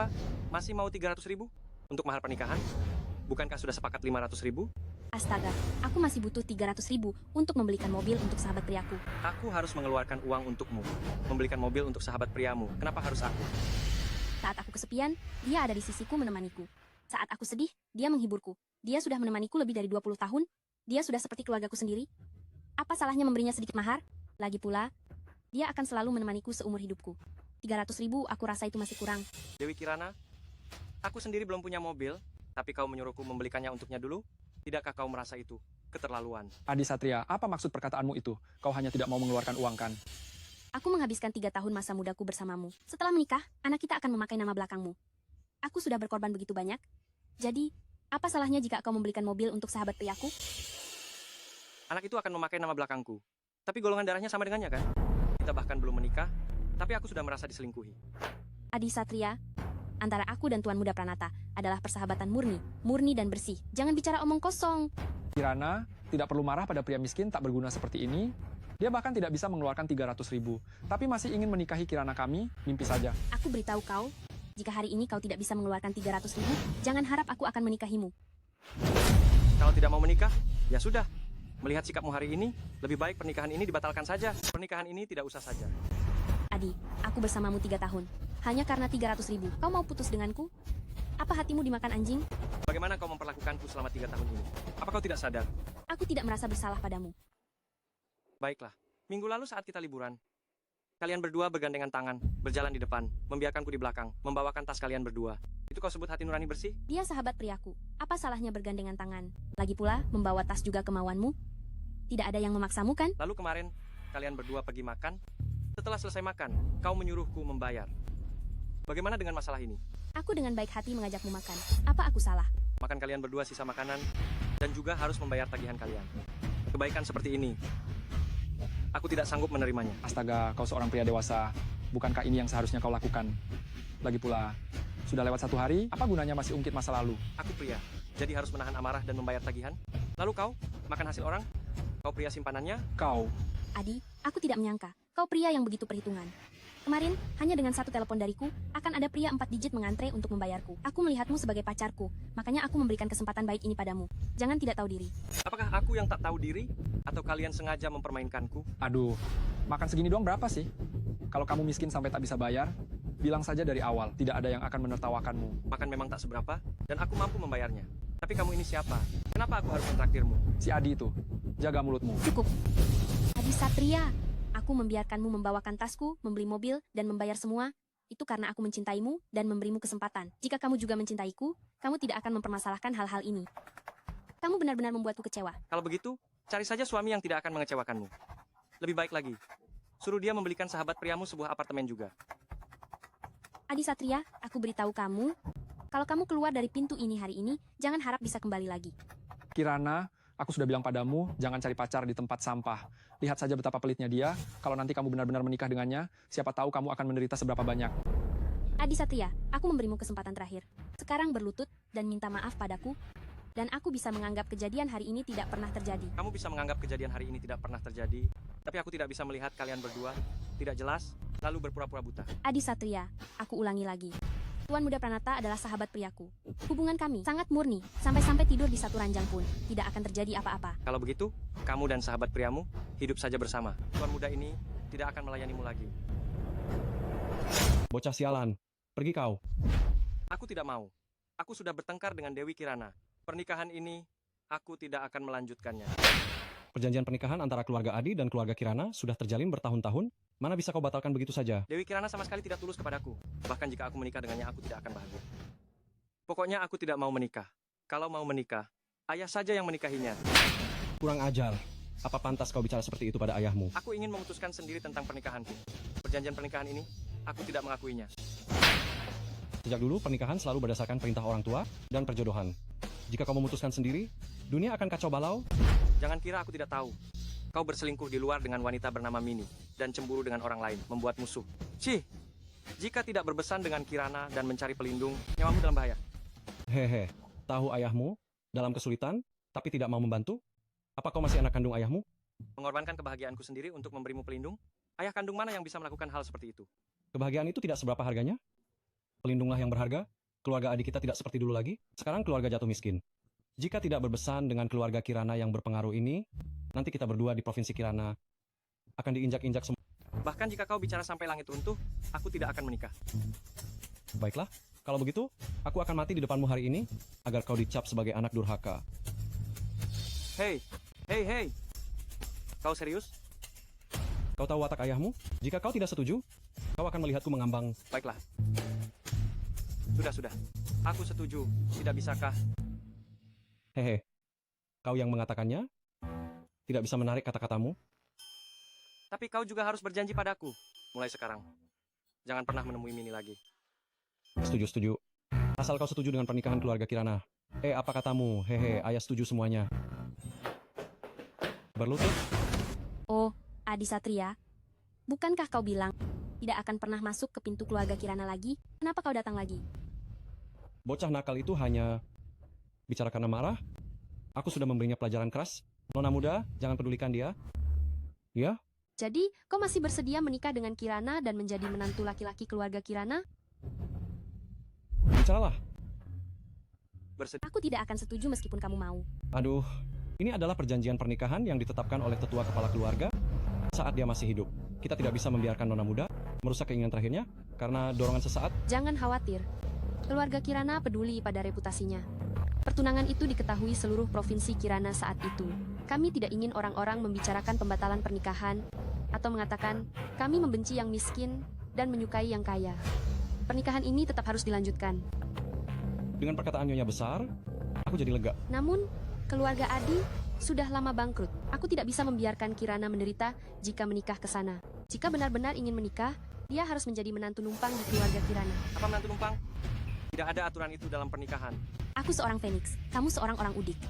Kenapa? Masih mau 300.000? Untuk mahar pernikahan? Bukankah sudah sepakat 500.000? Astaga, aku masih butuh 300.000 untuk membelikan mobil untuk sahabat priaku. Aku harus mengeluarkan uang untukmu. Membelikan mobil untuk sahabat priamu. Kenapa harus aku? Saat aku kesepian, dia ada di sisiku menemaniku. Saat aku sedih, dia menghiburku. Dia sudah menemaniku lebih dari 20 tahun. Dia sudah seperti keluargaku sendiri. Apa salahnya memberinya sedikit mahar? Lagi pula, dia akan selalu menemaniku seumur hidupku. 300.000 aku rasa itu masih kurang. Dewi Kirana, aku sendiri belum punya mobil, tapi kau menyuruhku membelikannya untuknya dulu? Tidakkah kau merasa itu keterlaluan? Adi Satria, apa maksud perkataanmu itu? Kau hanya tidak mau mengeluarkan uang kan? Aku menghabiskan 3 tahun masa mudaku bersamamu. Setelah menikah, anak kita akan memakai nama belakangmu. Aku sudah berkorban begitu banyak. Jadi, apa salahnya jika kau membelikan mobil untuk sahabat priaku? Anak itu akan memakai nama belakangku. Tapi golongan darahnya sama dengannya kan? Kita bahkan belum menikah, tapi aku sudah merasa diselingkuhi. Adi Satria, antara aku dan Tuan Muda Pranata adalah persahabatan murni dan bersih. Jangan bicara omong kosong. Kirana tidak perlu marah pada pria miskin tak berguna seperti ini. Dia bahkan tidak bisa mengeluarkan 300.000. Tapi masih ingin menikahi Kirana kami, mimpi saja. Aku beritahu kau, jika hari ini kau tidak bisa mengeluarkan 300.000, jangan harap aku akan menikahimu. Kalau tidak mau menikah, ya sudah. Melihat sikapmu hari ini, lebih baik pernikahan ini dibatalkan saja. Pernikahan ini tidak usah saja. Adi, aku bersamamu 3 tahun. Hanya karena 300.000, kau mau putus denganku? Apa hatimu dimakan anjing? Bagaimana kau memperlakukanku selama 3 tahun ini? Apa kau tidak sadar? Aku tidak merasa bersalah padamu. Baiklah, minggu lalu saat kita liburan, kalian berdua bergandengan tangan, berjalan di depan, membiarkanku di belakang, membawakan tas kalian berdua. Itu kau sebut hati nurani bersih? Dia sahabat priaku. Apa salahnya bergandengan tangan? Lagi pula, membawa tas juga kemauanmu? Tidak ada yang memaksamu kan? Lalu kemarin, kalian berdua pergi makan. Setelah selesai makan, kau menyuruhku membayar. Bagaimana dengan masalah ini? Aku dengan baik hati mengajakmu makan. Apa aku salah? Makan kalian berdua sisa makanan, dan juga harus membayar tagihan kalian. Kebaikan seperti ini, aku tidak sanggup menerimanya. Astaga, kau seorang pria dewasa. Bukankah ini yang seharusnya kau lakukan? Lagi pula, sudah lewat 1 hari, apa gunanya masih ungkit masa lalu? Aku pria, jadi harus menahan amarah dan membayar tagihan. Lalu kau, makan hasil orang? Kau pria simpanannya? Kau, Adi, aku tidak menyangka. Kau pria yang begitu perhitungan. Kemarin, hanya dengan 1 telepon dariku, akan ada pria 4 digit mengantre untuk membayarku. Aku melihatmu sebagai pacarku, makanya aku memberikan kesempatan baik ini padamu. Jangan tidak tahu diri. Apakah aku yang tak tahu diri? Atau kalian sengaja mempermainkanku? aduh, makan segini doang berapa sih? Kalau kamu miskin sampai tak bisa bayar, bilang saja dari awal, tidak ada yang akan menertawakanmu. Makan memang tak seberapa, dan aku mampu membayarnya. Tapi kamu ini siapa? Kenapa aku harus mentraktirmu? Si Adi itu, jaga mulutmu. Cukup. Adi Satria, aku membiarkanmu membawakan tasku, membeli mobil, dan membayar semua. Itu karena aku mencintaimu dan memberimu kesempatan. Jika kamu juga mencintaiku, kamu tidak akan mempermasalahkan hal-hal ini. Kamu benar-benar membuatku kecewa. Kalau begitu, cari saja suami yang tidak akan mengecewakanmu. Lebih baik lagi, suruh dia membelikan sahabat priamu sebuah apartemen juga. Adi Satria, aku beritahu kamu, kalau kamu keluar dari pintu ini hari ini, jangan harap bisa kembali lagi. Kirana, aku sudah bilang padamu, jangan cari pacar di tempat sampah. Lihat saja betapa pelitnya dia. Kalau nanti kamu benar-benar menikah dengannya, siapa tahu kamu akan menderita seberapa banyak. Adi Satria, aku memberimu kesempatan terakhir. Sekarang berlutut dan minta maaf padaku, dan aku bisa menganggap kejadian hari ini tidak pernah terjadi. Kamu bisa menganggap kejadian hari ini tidak pernah terjadi, tapi aku tidak bisa melihat kalian berdua, tidak jelas, lalu berpura-pura buta. Adi Satria, aku ulangi lagi. Tuan Muda Pranata adalah sahabat priaku. Hubungan kami sangat murni, sampai-sampai tidur di satu ranjang pun tidak akan terjadi apa-apa. Kalau begitu, kamu dan sahabat priamu hidup saja bersama. Tuan muda ini tidak akan melayanimu lagi. Bocah sialan, pergi kau. Aku tidak mau. Aku sudah bertengkar dengan Dewi Kirana. Pernikahan ini, aku tidak akan melanjutkannya. Perjanjian pernikahan antara keluarga Adi dan keluarga Kirana sudah terjalin bertahun-tahun. Mana bisa kau batalkan begitu saja? Dewi Kirana sama sekali tidak tulus kepadaku. Bahkan jika aku menikah dengannya, aku tidak akan bahagia. Pokoknya aku tidak mau menikah. Kalau mau menikah, ayah saja yang menikahinya. Kurang ajar. Apa pantas kau bicara seperti itu pada ayahmu? Aku ingin memutuskan sendiri tentang pernikahanku. Perjanjian pernikahan ini, aku tidak mengakuinya. Sejak dulu, pernikahan selalu berdasarkan perintah orang tua dan perjodohan. Jika kau memutuskan sendiri, dunia akan kacau balau. Jangan kira aku tidak tahu. Kau berselingkuh di luar dengan wanita bernama Mini, dan cemburu dengan orang lain, membuat musuh. Cih, jika tidak berbesan dengan Kirana dan mencari pelindung, nyawamu dalam bahaya. Hehe, tahu ayahmu dalam kesulitan, tapi tidak mau membantu? Apa kau masih anak kandung ayahmu? Mengorbankan kebahagiaanku sendiri untuk memberimu pelindung? Ayah kandung mana yang bisa melakukan hal seperti itu? Kebahagiaan itu tidak seberapa harganya? Pelindunglah yang berharga. Keluarga adik kita tidak seperti dulu lagi. Sekarang keluarga jatuh miskin. Jika tidak berbesan dengan keluarga Kirana yang berpengaruh ini, nanti kita berdua di Provinsi Kirana akan diinjak-injak semua. Bahkan jika kau bicara sampai langit runtuh, aku tidak akan menikah. Baiklah, kalau begitu, aku akan mati di depanmu hari ini agar kau dicap sebagai anak durhaka. Hei, hei, hei. Kau serius? Kau tahu watak ayahmu? Jika kau tidak setuju, kau akan melihatku mengambang. Baiklah. Sudah. Aku setuju. Tidak bisakah? Hehe, kau yang mengatakannya tidak bisa menarik kata-katamu. Tapi kau juga harus berjanji padaku. Mulai sekarang. Jangan pernah menemui Mini lagi. Setuju. Asal kau setuju dengan pernikahan keluarga Kirana. Apa katamu? Hehe, ayah setuju semuanya. Berlutut. Oh, Adi Satria. Bukankah kau bilang tidak akan pernah masuk ke pintu keluarga Kirana lagi? Kenapa kau datang lagi? Bocah nakal itu hanya bicara karena marah. Aku sudah memberinya pelajaran keras. Nona muda, jangan pedulikan dia. Ya, Jadi, kau masih bersedia menikah dengan Kirana dan menjadi menantu laki-laki keluarga Kirana? bicaralah. Bersedia. Aku tidak akan setuju meskipun kamu mau. Aduh, ini adalah perjanjian pernikahan yang ditetapkan oleh tetua kepala keluarga saat dia masih hidup. Kita tidak bisa membiarkan nona muda merusak keinginan terakhirnya karena dorongan sesaat. Jangan khawatir. Keluarga Kirana peduli pada reputasinya. Pertunangan itu diketahui seluruh provinsi Kirana saat itu. Kami tidak ingin orang-orang membicarakan pembatalan pernikahan atau mengatakan kami membenci yang miskin dan menyukai yang kaya. Pernikahan ini tetap harus dilanjutkan. Dengan perkataan Nyonya besar, aku jadi lega. Namun, keluarga Adi sudah lama bangkrut. Aku tidak bisa membiarkan Kirana menderita jika menikah ke sana. Jika benar-benar ingin menikah, dia harus menjadi menantu numpang di keluarga Kirana. Apa menantu numpang? Tidak ada aturan itu dalam pernikahan. Aku seorang Phoenix, kamu seorang orang udik.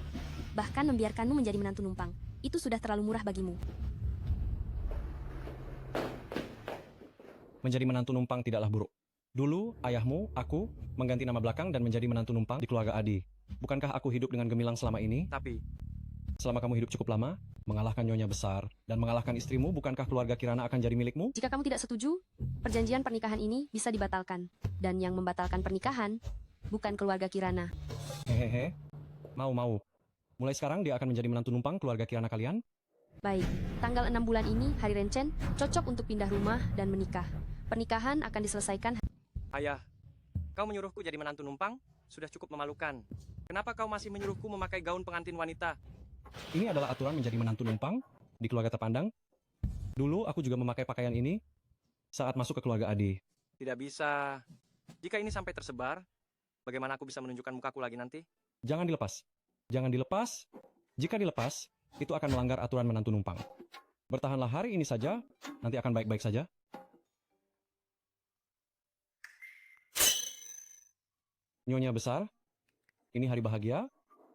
Bahkan membiarkanmu menjadi menantu numpang, itu sudah terlalu murah bagimu. Menjadi menantu numpang tidaklah buruk. Dulu, ayahmu, aku, mengganti nama belakang dan menjadi menantu numpang di keluarga Adi. Bukankah aku hidup dengan gemilang selama ini? Tapi, Selama kamu hidup cukup lama, mengalahkan Nyonya besar, dan mengalahkan istrimu, bukankah keluarga Kirana akan jadi milikmu? Jika kamu tidak setuju, perjanjian pernikahan ini bisa dibatalkan. Dan yang membatalkan pernikahan, bukan keluarga Kirana. Hehehe. Mau. Mulai sekarang dia akan menjadi menantu numpang keluarga Kirana kalian? Baik, tanggal 6 bulan ini, hari Rencen, cocok untuk pindah rumah dan menikah. Pernikahan akan diselesaikan. ayah, kau menyuruhku jadi menantu numpang? Sudah cukup memalukan. Kenapa kau masih menyuruhku memakai gaun pengantin wanita? Ini adalah aturan menjadi menantu numpang di keluarga terpandang. Dulu aku juga memakai pakaian ini saat masuk ke keluarga Adi. Tidak bisa. Jika ini sampai tersebar, bagaimana aku bisa menunjukkan mukaku lagi nanti? Jangan dilepas. Jangan dilepas. Jika dilepas, itu akan melanggar aturan menantu numpang. Bertahanlah hari ini saja, nanti akan baik-baik saja. Nyonya besar, ini hari bahagia.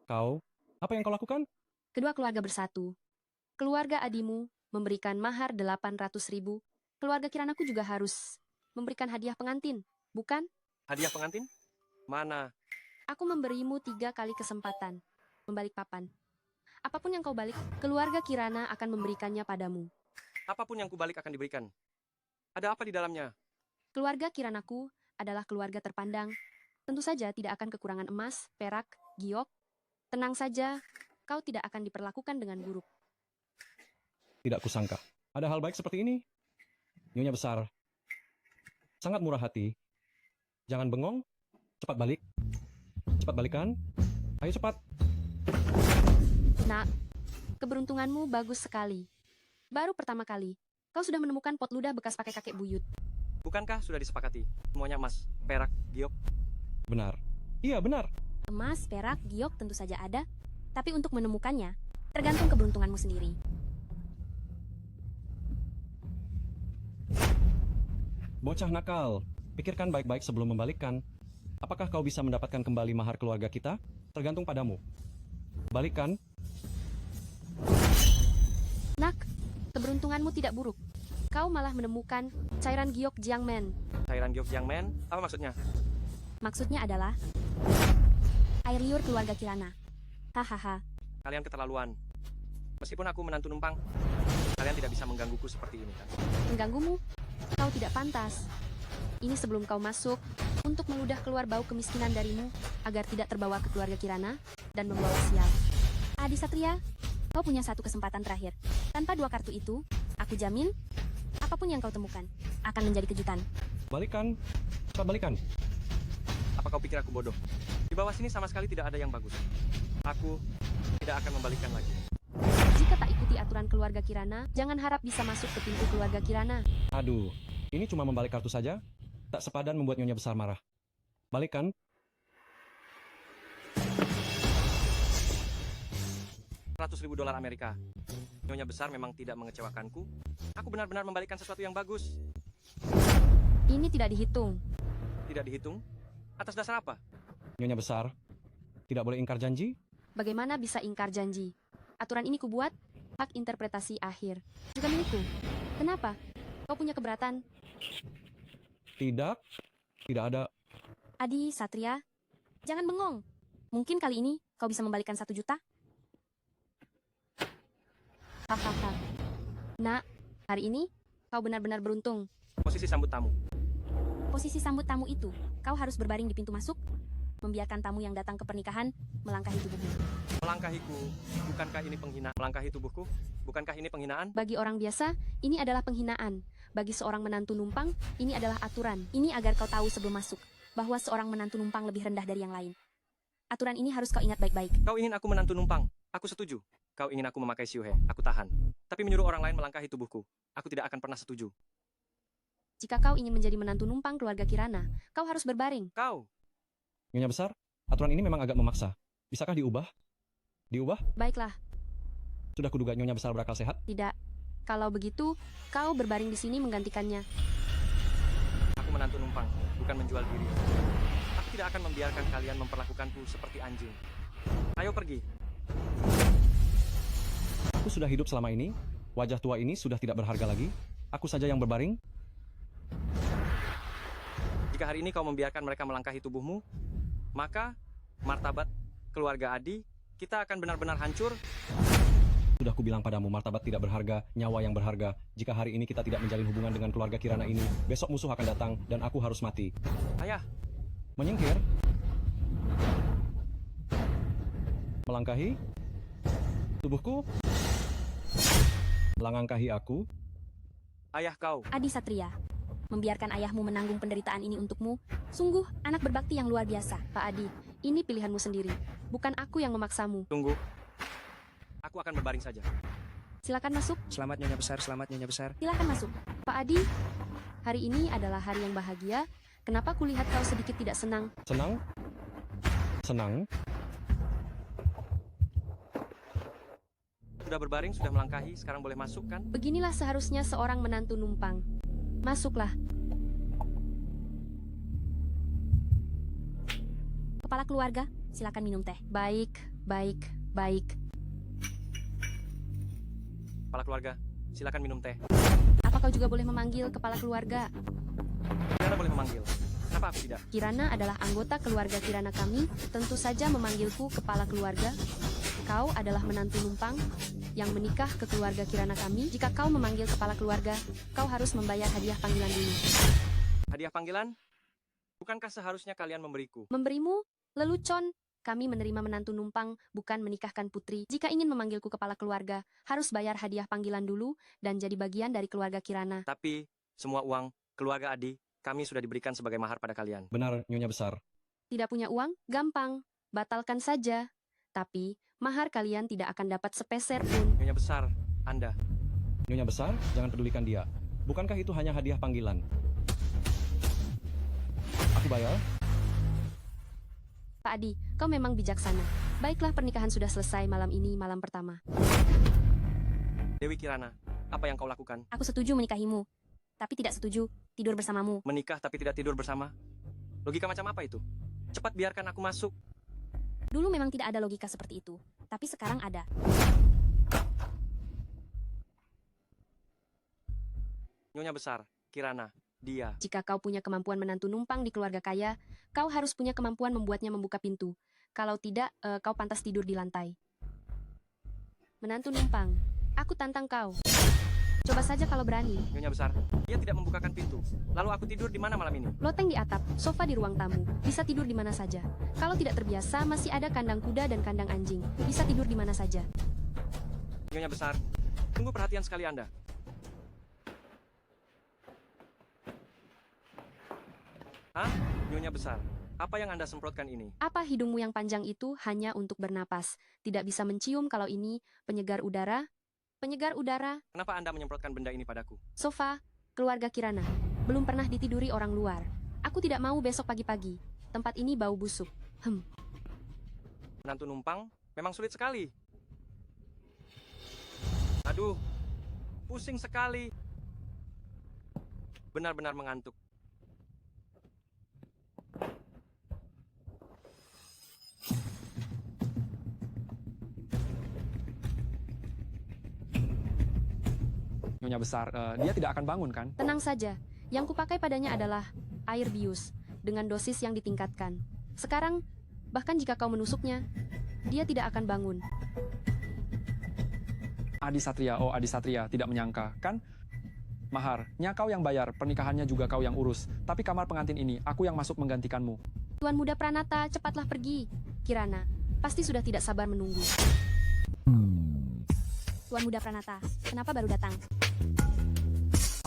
Apa yang kau lakukan? Kedua keluarga bersatu. Keluarga Adimu memberikan mahar 800.000. Keluarga Kiranaku juga harus memberikan hadiah pengantin, bukan? Hadiah pengantin? Mana? Aku memberimu 3 kali kesempatan membalik papan. Apapun yang kau balik, keluarga Kirana akan memberikannya padamu. Apapun yang kubalik akan diberikan. Ada apa di dalamnya? Keluarga Kiranaku adalah keluarga terpandang. Tentu saja tidak akan kekurangan emas, perak, giok. Tenang saja, kau tidak akan diperlakukan dengan buruk. Tidak kusangka. Ada hal baik seperti ini. Nyonya besar, sangat murah hati. Jangan bengong. Cepat balik. Cepat balikan. Ayo cepat. Nak, keberuntunganmu bagus sekali. Baru pertama kali, kau sudah menemukan pot ludah bekas pakai kakek buyut. Bukankah sudah disepakati? Semuanya emas, perak, giok. Benar. Iya, benar. Emas, perak, giok tentu saja ada, tapi untuk menemukannya, tergantung keberuntunganmu sendiri. Bocah nakal, pikirkan baik-baik sebelum membalikkan. Apakah kau bisa mendapatkan kembali mahar keluarga kita? Tergantung padamu. Balikkan. Nak, keberuntunganmu tidak buruk. Kau malah menemukan cairan giok Jiangmen. Cairan giok Jiangmen? Apa maksudnya? Maksudnya adalah air liur keluarga Kirana. Hahaha. Kalian keterlaluan. Meskipun aku menantu numpang, kalian tidak bisa menggangguku seperti ini kan? Mengganggumu? Kau tidak pantas. Ini sebelum kau masuk, untuk meludah keluar bau kemiskinan darimu, agar tidak terbawa ke keluarga Kirana, dan membawa sial. Adi Satria, kau punya satu kesempatan terakhir. Tanpa dua kartu itu, aku jamin, apapun yang kau temukan, akan menjadi kejutan. Balikan. Cepat balikan. Apa kau pikir aku bodoh? Di bawah sini sama sekali tidak ada yang bagus. Aku tidak akan membalikan lagi. Jika tak ikuti aturan keluarga Kirana, jangan harap bisa masuk ke pintu keluarga Kirana. Aduh, ini cuma membalik kartu saja? Tak sepadan membuat Nyonya Besar marah. Balikan. $100.000 Amerika. Nyonya Besar memang tidak mengecewakanku. Aku benar-benar membalikan sesuatu yang bagus. Ini tidak dihitung. Tidak dihitung? Atas dasar apa? Nyonya Besar, tidak boleh ingkar janji? Bagaimana bisa ingkar janji? Aturan ini kubuat, hak interpretasi akhir. Juga milikku. Kenapa? Kau punya keberatan? Tidak. Tidak ada. Adi Satria, jangan bengong. Mungkin kali ini kau bisa membalikan 1 juta? Hahaha. Nak, hari ini kau benar-benar beruntung. Posisi sambut tamu. Posisi sambut tamu itu, kau harus berbaring di pintu masuk, membiarkan tamu yang datang ke pernikahan melangkahi tubuhmu. Melangkahiku, bukankah ini penghinaan? Melangkahi tubuhku, bukankah ini penghinaan? Bagi orang biasa, ini adalah penghinaan. Bagi seorang menantu numpang, ini adalah aturan. Ini agar kau tahu sebelum masuk, bahwa seorang menantu numpang lebih rendah dari yang lain. Aturan ini harus kau ingat baik-baik. Kau ingin aku menantu numpang? Aku setuju. Kau ingin aku memakai siuhe? Aku tahan. Tapi menyuruh orang lain melangkahi tubuhku, aku tidak akan pernah setuju. Jika kau ingin menjadi menantu numpang keluarga Kirana, kau harus berbaring. Kau, Nyonya Besar, aturan ini memang agak memaksa. Bisakah diubah? Diubah? Baiklah, Sudah kuduga Nyonya Besar berakal sehat? tidak. Kalau begitu, kau berbaring di sini menggantikannya. aku menantu numpang, bukan menjual diri. Aku tidak akan membiarkan kalian memperlakukanku seperti anjing. Ayo pergi. Aku sudah hidup selama ini. Wajah tua ini sudah tidak berharga lagi. Aku saja yang berbaring. Jika hari ini kau membiarkan mereka melangkahi tubuhmu, maka martabat keluarga Adi, kita akan benar-benar hancur. Sudah kubilang padamu, martabat tidak berharga, nyawa yang berharga. Jika hari ini kita tidak menjalin hubungan dengan keluarga Kirana ini, besok musuh akan datang dan aku harus mati. Ayah, Menyingkir? Melangkahi? Tubuhku? Melangkahi aku? ayah kau. Adi Satria, membiarkan ayahmu menanggung penderitaan ini untukmu, sungguh anak berbakti yang luar biasa. Pak Adi, ini pilihanmu sendiri, bukan aku yang memaksamu. Tunggu. Aku akan berbaring saja. Silakan masuk, Selamat Nyonya Besar, selamat Nyonya Besar. silakan masuk. Pak Adi, hari ini adalah hari yang bahagia. Kenapa kulihat kau sedikit tidak senang? Senang? Senang? Sudah berbaring, sudah melangkahi, sekarang boleh masuk kan? Beginilah seharusnya seorang menantu numpang. Masuklah. Kepala keluarga, silakan minum teh. Baik, baik, baik. Kepala keluarga, silakan minum teh. Apa kau juga boleh memanggil kepala keluarga? Kirana boleh memanggil. Kenapa aku tidak? Kirana adalah anggota keluarga Kirana kami, tentu saja memanggilku kepala keluarga. Kau adalah menantu numpang yang menikah ke keluarga Kirana kami. Jika kau memanggil kepala keluarga, kau harus membayar hadiah panggilan dulu. Hadiah panggilan? Bukankah seharusnya kalian memberiku? Memberimu? Lelucon. Kami menerima menantu numpang, bukan menikahkan putri. Jika ingin memanggilku kepala keluarga, harus bayar hadiah panggilan dulu dan jadi bagian dari keluarga Kirana. Tapi, semua uang, keluarga Adi, kami sudah diberikan sebagai mahar pada kalian. Benar, Nyonya Besar. Tidak punya uang? Gampang. Batalkan saja. Tapi, mahar kalian tidak akan dapat sepeser pun. Nyonya Besar, Anda. Nyonya Besar, jangan pedulikan dia. Bukankah itu hanya hadiah panggilan? Aku bayar? Pak Adi, kau memang bijaksana. Baiklah, pernikahan sudah selesai malam ini, malam pertama. Dewi Kirana, apa yang kau lakukan? Aku setuju menikahimu, tapi tidak setuju tidur bersamamu. Menikah tapi tidak tidur bersama? Logika macam apa itu? Cepat biarkan aku masuk. Dulu memang tidak ada logika seperti itu, tapi sekarang ada. Nyonya Besar, Kirana, dia. Jika kau punya kemampuan menantu numpang di keluarga kaya, kau harus punya kemampuan membuatnya membuka pintu. Kalau tidak, kau pantas tidur di lantai. Menantu numpang, aku tantang kau. Coba saja kalau berani. Nyonya besar, dia tidak membukakan pintu. Lalu aku tidur di mana malam ini? Loteng di atap, sofa di ruang tamu. Bisa tidur di mana saja. Kalau tidak terbiasa, masih ada kandang kuda dan kandang anjing. Bisa tidur di mana saja. Nyonya besar, tunggu perhatian sekali Anda. Hah? Nyonya besar, apa yang Anda semprotkan ini? Apa hidungmu yang panjang itu hanya untuk bernapas? Tidak bisa mencium kalau ini penyegar udara? Penyegar udara, Kenapa Anda menyemprotkan benda ini padaku? sofa, keluarga Kirana. Belum pernah ditiduri orang luar. Aku tidak mau besok pagi-pagi. Tempat ini bau busuk. Menantu numpang memang sulit sekali. Aduh, pusing sekali. Benar-benar mengantuk. Nyonya besar, dia tidak akan bangun kan? Tenang saja. Yang kupakai padanya adalah air bius dengan dosis yang ditingkatkan. Sekarang, bahkan jika kau menusuknya, dia tidak akan bangun. Adi Satria, oh Adi Satria, tidak menyangka, kan? Maharnya kau yang bayar, pernikahannya juga kau yang urus. Tapi kamar pengantin ini, aku yang masuk menggantikanmu. Tuan Muda Pranata, cepatlah pergi. Kirana, pasti sudah tidak sabar menunggu. Tuan Muda Pranata, kenapa baru datang?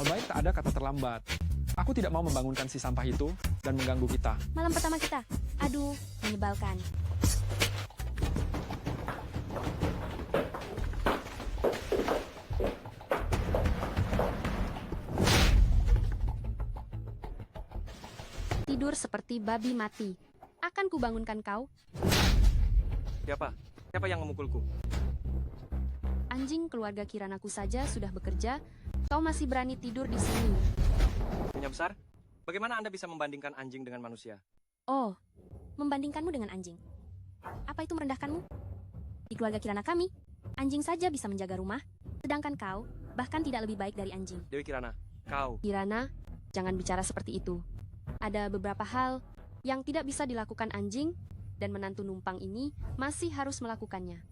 Hal baik tak ada kata terlambat. Aku tidak mau membangunkan si sampah itu dan mengganggu kita. Malam pertama kita. Aduh, menyebalkan. Tidur seperti babi mati. Akan kubangunkan kau? Siapa? Siapa yang memukulku? Anjing keluarga Kiranaku saja sudah bekerja. Kau masih berani tidur di sini. Nyonya besar, bagaimana Anda bisa membandingkan anjing dengan manusia? Oh, membandingkanmu dengan anjing. Apa itu merendahkanmu? Di keluarga Kirana kami, anjing saja bisa menjaga rumah, sedangkan kau bahkan tidak lebih baik dari anjing. Dewi Kirana, kau. Kirana, jangan bicara seperti itu. Ada beberapa hal yang tidak bisa dilakukan anjing, dan menantu numpang ini masih harus melakukannya.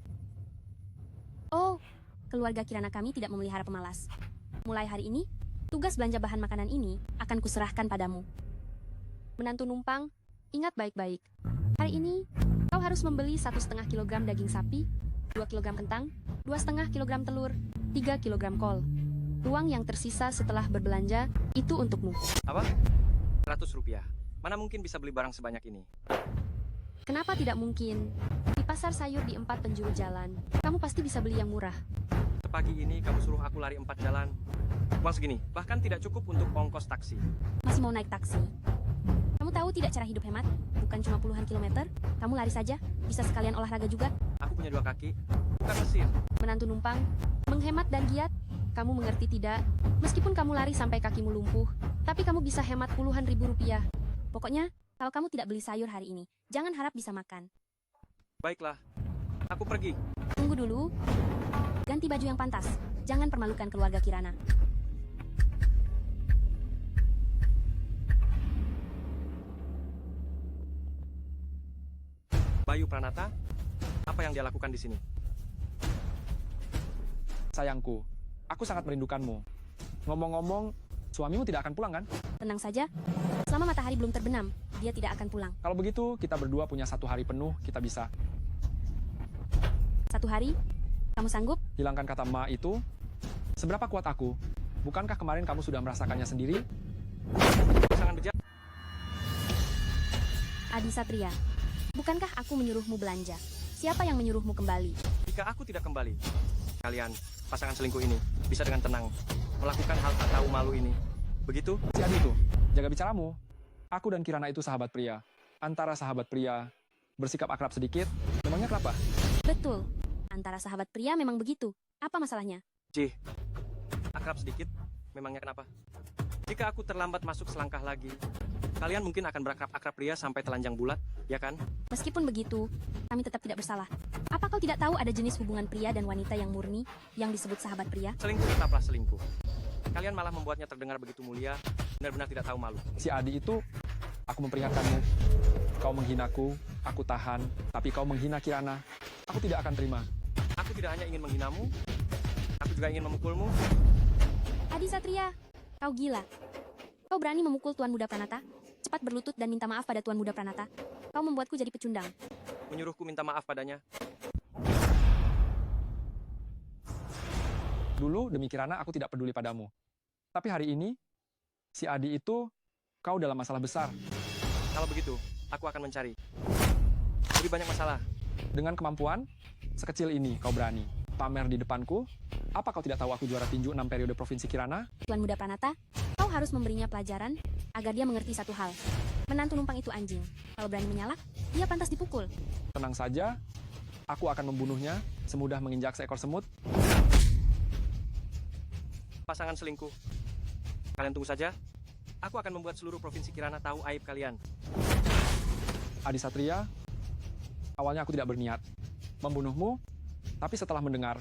Oh, keluarga Kirana kami tidak memelihara pemalas. Mulai hari ini, tugas belanja bahan makanan ini akan kuserahkan padamu. Menantu numpang, ingat baik-baik. Hari ini, kau harus membeli 1,5 kilogram daging sapi, 2 kilogram kentang, 2,5 kilogram telur, 3 kilogram kol. Uang yang tersisa setelah berbelanja itu untukmu. Apa? 100 rupiah. Mana mungkin bisa beli barang sebanyak ini? Kenapa tidak mungkin? Di pasar sayur di 4 penjuru jalan, kamu pasti bisa beli yang murah. Sepagi ini kamu suruh aku lari 4 jalan. Uang segini, bahkan tidak cukup untuk ongkos taksi. Masih mau naik taksi? Kamu tahu tidak cara hidup hemat? Bukan cuma puluhan kilometer, kamu lari saja, bisa sekalian olahraga juga. Aku punya 2 kaki, bukan mesin. Menantu numpang, menghemat dan giat. Kamu mengerti tidak? Meskipun kamu lari sampai kakimu lumpuh, tapi kamu bisa hemat puluhan ribu rupiah. Pokoknya, kalau kamu tidak beli sayur hari ini, jangan harap bisa makan. Baiklah, aku pergi. Tunggu dulu. Ganti baju yang pantas. Jangan permalukan keluarga Kirana. Bayu Pranata, apa yang dia lakukan di sini? Sayangku, aku sangat merindukanmu. Ngomong-ngomong, suamimu tidak akan pulang kan? Tenang saja. Selama matahari belum terbenam, dia tidak akan pulang. Kalau begitu, kita berdua punya 1 hari penuh, kita bisa 1 hari? Kamu sanggup? hilangkan kata ma itu. Seberapa kuat aku? Bukankah kemarin kamu sudah merasakannya sendiri? Pasangan bejat. Adi Satria, bukankah aku menyuruhmu belanja? Siapa yang menyuruhmu kembali? Jika aku tidak kembali, kalian, pasangan selingkuh ini, bisa dengan tenang melakukan hal tak tahu malu ini. Begitu? Si Adi itu, jaga bicaramu. Aku dan Kirana itu sahabat pria. Antara sahabat pria, bersikap akrab sedikit, memangnya kenapa? Betul. Antara sahabat pria memang begitu. Apa masalahnya? Cih, akrab sedikit, memangnya kenapa? Jika aku terlambat masuk selangkah lagi, kalian mungkin akan berakrab-akrab pria sampai telanjang bulat, ya kan? Meskipun begitu, kami tetap tidak bersalah. Apa kau tidak tahu ada jenis hubungan pria dan wanita yang murni, yang disebut sahabat pria? Selingkuh tetaplah selingkuh. Kalian malah membuatnya terdengar begitu mulia, benar-benar tidak tahu malu. Si Adi itu, aku memperingatkanmu. Kau menghinaku, aku tahan. Tapi kau menghina Kirana, aku tidak akan terima. Aku tidak hanya ingin menghinamu, aku juga ingin memukulmu. Adi Satria, kau gila. Kau berani memukul Tuan Muda Pranata? Cepat berlutut dan minta maaf pada Tuan Muda Pranata. Kau membuatku jadi pecundang. Menyuruhku minta maaf padanya. Dulu demi Kirana aku tidak peduli padamu. Tapi hari ini, si Adi itu, kau dalam masalah besar. Kalau begitu, aku akan mencari. Lebih banyak masalah. Dengan kemampuan, sekecil ini kau berani pamer di depanku? Apa kau tidak tahu aku juara tinju 6 periode Provinsi Kirana? Tuan Muda Pranata, kau harus memberinya pelajaran agar dia mengerti satu hal. Menantu numpang itu anjing. Kalau berani menyalak, dia pantas dipukul. Tenang saja, aku akan membunuhnya semudah menginjak seekor semut. Pasangan selingkuh. Kalian tunggu saja. Aku akan membuat seluruh Provinsi Kirana tahu aib kalian. Adi Satria, awalnya aku tidak berniat membunuhmu, tapi setelah mendengar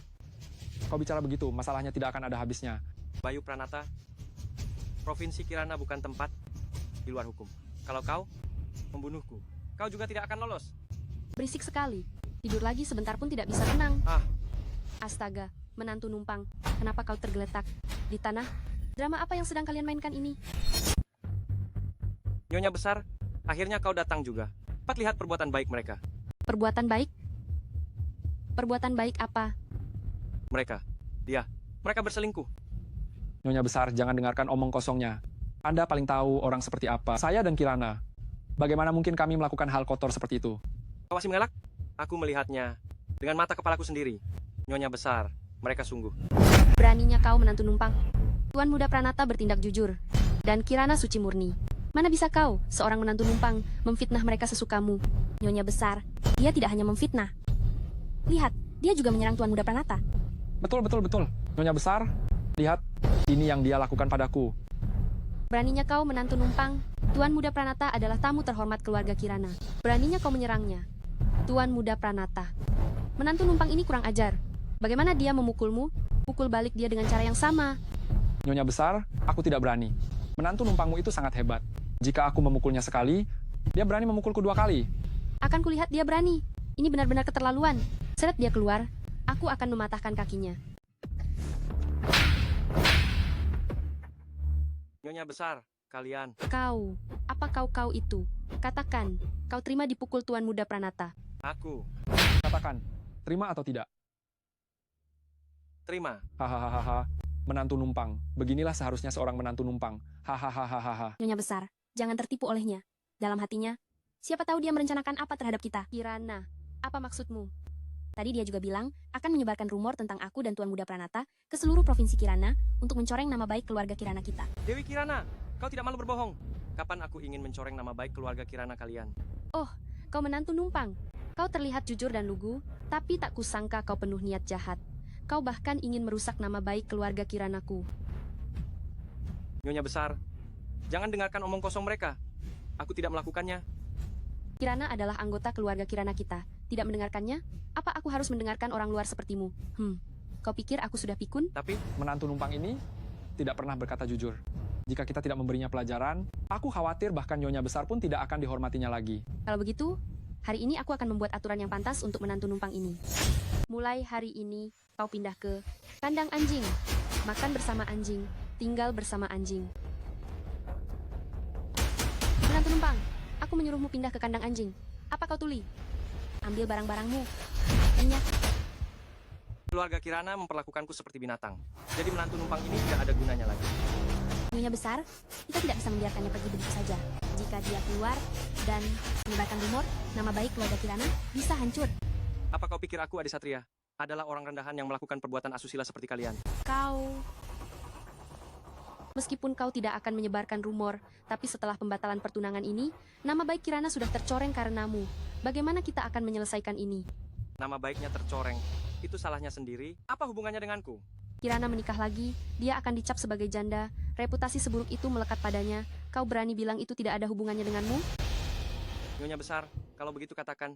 kau bicara begitu, masalahnya tidak akan ada habisnya. Bayu Pranata, Provinsi Kirana bukan tempat di luar hukum. Kalau kau membunuhku, kau juga tidak akan lolos. Berisik sekali. Tidur lagi sebentar pun tidak bisa tenang. Ah. Astaga, menantu numpang. Kenapa kau tergeletak di tanah? Drama apa yang sedang kalian mainkan ini? Nyonya besar, akhirnya kau datang juga. Cepat lihat perbuatan baik mereka. Perbuatan baik? Perbuatan baik apa? Mereka berselingkuh. Nyonya besar, jangan dengarkan omong kosongnya. Anda paling tahu orang seperti apa. Saya dan Kirana. Bagaimana mungkin kami melakukan hal kotor seperti itu? Kau masih mengelak? Aku melihatnya dengan mata kepalaku sendiri. Nyonya besar, mereka sungguh. Beraninya kau menantu numpang. Tuan Muda Pranata bertindak jujur. Dan Kirana suci murni. Mana bisa kau, seorang menantu numpang, memfitnah mereka sesukamu? Nyonya besar, dia tidak hanya memfitnah. Lihat, dia juga menyerang Tuan Muda Pranata. Betul. Nyonya besar, lihat, ini yang dia lakukan padaku. Beraninya kau menantu numpang. Tuan Muda Pranata adalah tamu terhormat keluarga Kirana. Beraninya kau menyerangnya. Tuan Muda Pranata. Menantu numpang ini kurang ajar. Bagaimana dia memukulmu? Pukul balik dia dengan cara yang sama. Nyonya besar, aku tidak berani. Menantu numpangmu itu sangat hebat. Jika aku memukulnya sekali, dia berani memukulku 2 kali. Akan kulihat dia berani. Ini benar-benar keterlaluan. Seret dia keluar, aku akan mematahkan kakinya. Nyonya besar, kalian. Kau, apa kau itu? Katakan, kau terima dipukul Tuan Muda Pranata. Aku Katakan, terima atau tidak? terima. Hahaha, menantu numpang. Beginilah seharusnya seorang menantu numpang. Hahaha. Nyonya besar, jangan tertipu olehnya. Dalam hatinya, siapa tahu dia merencanakan apa terhadap kita. Kirana, apa maksudmu? Tadi dia juga bilang akan menyebarkan rumor tentang aku dan Tuan Muda Pranata ke seluruh provinsi Kirana untuk mencoreng nama baik keluarga Kirana kita. Dewi Kirana, kau tidak malu berbohong. Kapan aku ingin mencoreng nama baik keluarga Kirana kalian? Oh, kau menantu numpang. Kau terlihat jujur dan lugu, tapi tak kusangka kau penuh niat jahat. Kau bahkan ingin merusak nama baik keluarga Kiranaku. Nyonya besar, jangan dengarkan omong kosong mereka. Aku tidak melakukannya. Kirana adalah anggota keluarga Kirana kita. Tidak mendengarkannya? Apa aku harus mendengarkan orang luar sepertimu? Kau pikir aku sudah pikun? Tapi Menantu numpang ini tidak pernah berkata jujur. Jika kita tidak memberinya pelajaran, aku khawatir bahkan nyonya besar pun tidak akan dihormatinya lagi. Kalau begitu, hari ini aku akan membuat aturan yang pantas untuk menantu numpang ini. Mulai hari ini, kau pindah ke kandang anjing. Makan bersama anjing, tinggal bersama anjing. Menantu numpang, aku menyuruhmu pindah ke kandang anjing. Apa kau tuli? Ambil barang-barangmu. Banyak. keluarga Kirana memperlakukanku seperti binatang. Jadi menantu numpang ini tidak ada gunanya lagi. Nyonya besar, kita tidak bisa membiarkannya pergi begitu saja. Jika dia keluar dan menyebarkan rumor, nama baik keluarga Kirana bisa hancur. Apa kau pikir aku, Adi Satria, adalah orang rendahan yang melakukan perbuatan asusila seperti kalian? Meskipun kau tidak akan menyebarkan rumor, tapi setelah pembatalan pertunangan ini, nama baik Kirana sudah tercoreng karenamu. Bagaimana kita akan menyelesaikan ini? Nama baiknya tercoreng. Itu salahnya sendiri. Apa hubungannya denganku? Kirana menikah lagi, dia akan dicap sebagai janda. Reputasi seburuk itu melekat padanya. Kau berani bilang itu tidak ada hubungannya denganmu? Nyonya besar, kalau begitu katakan,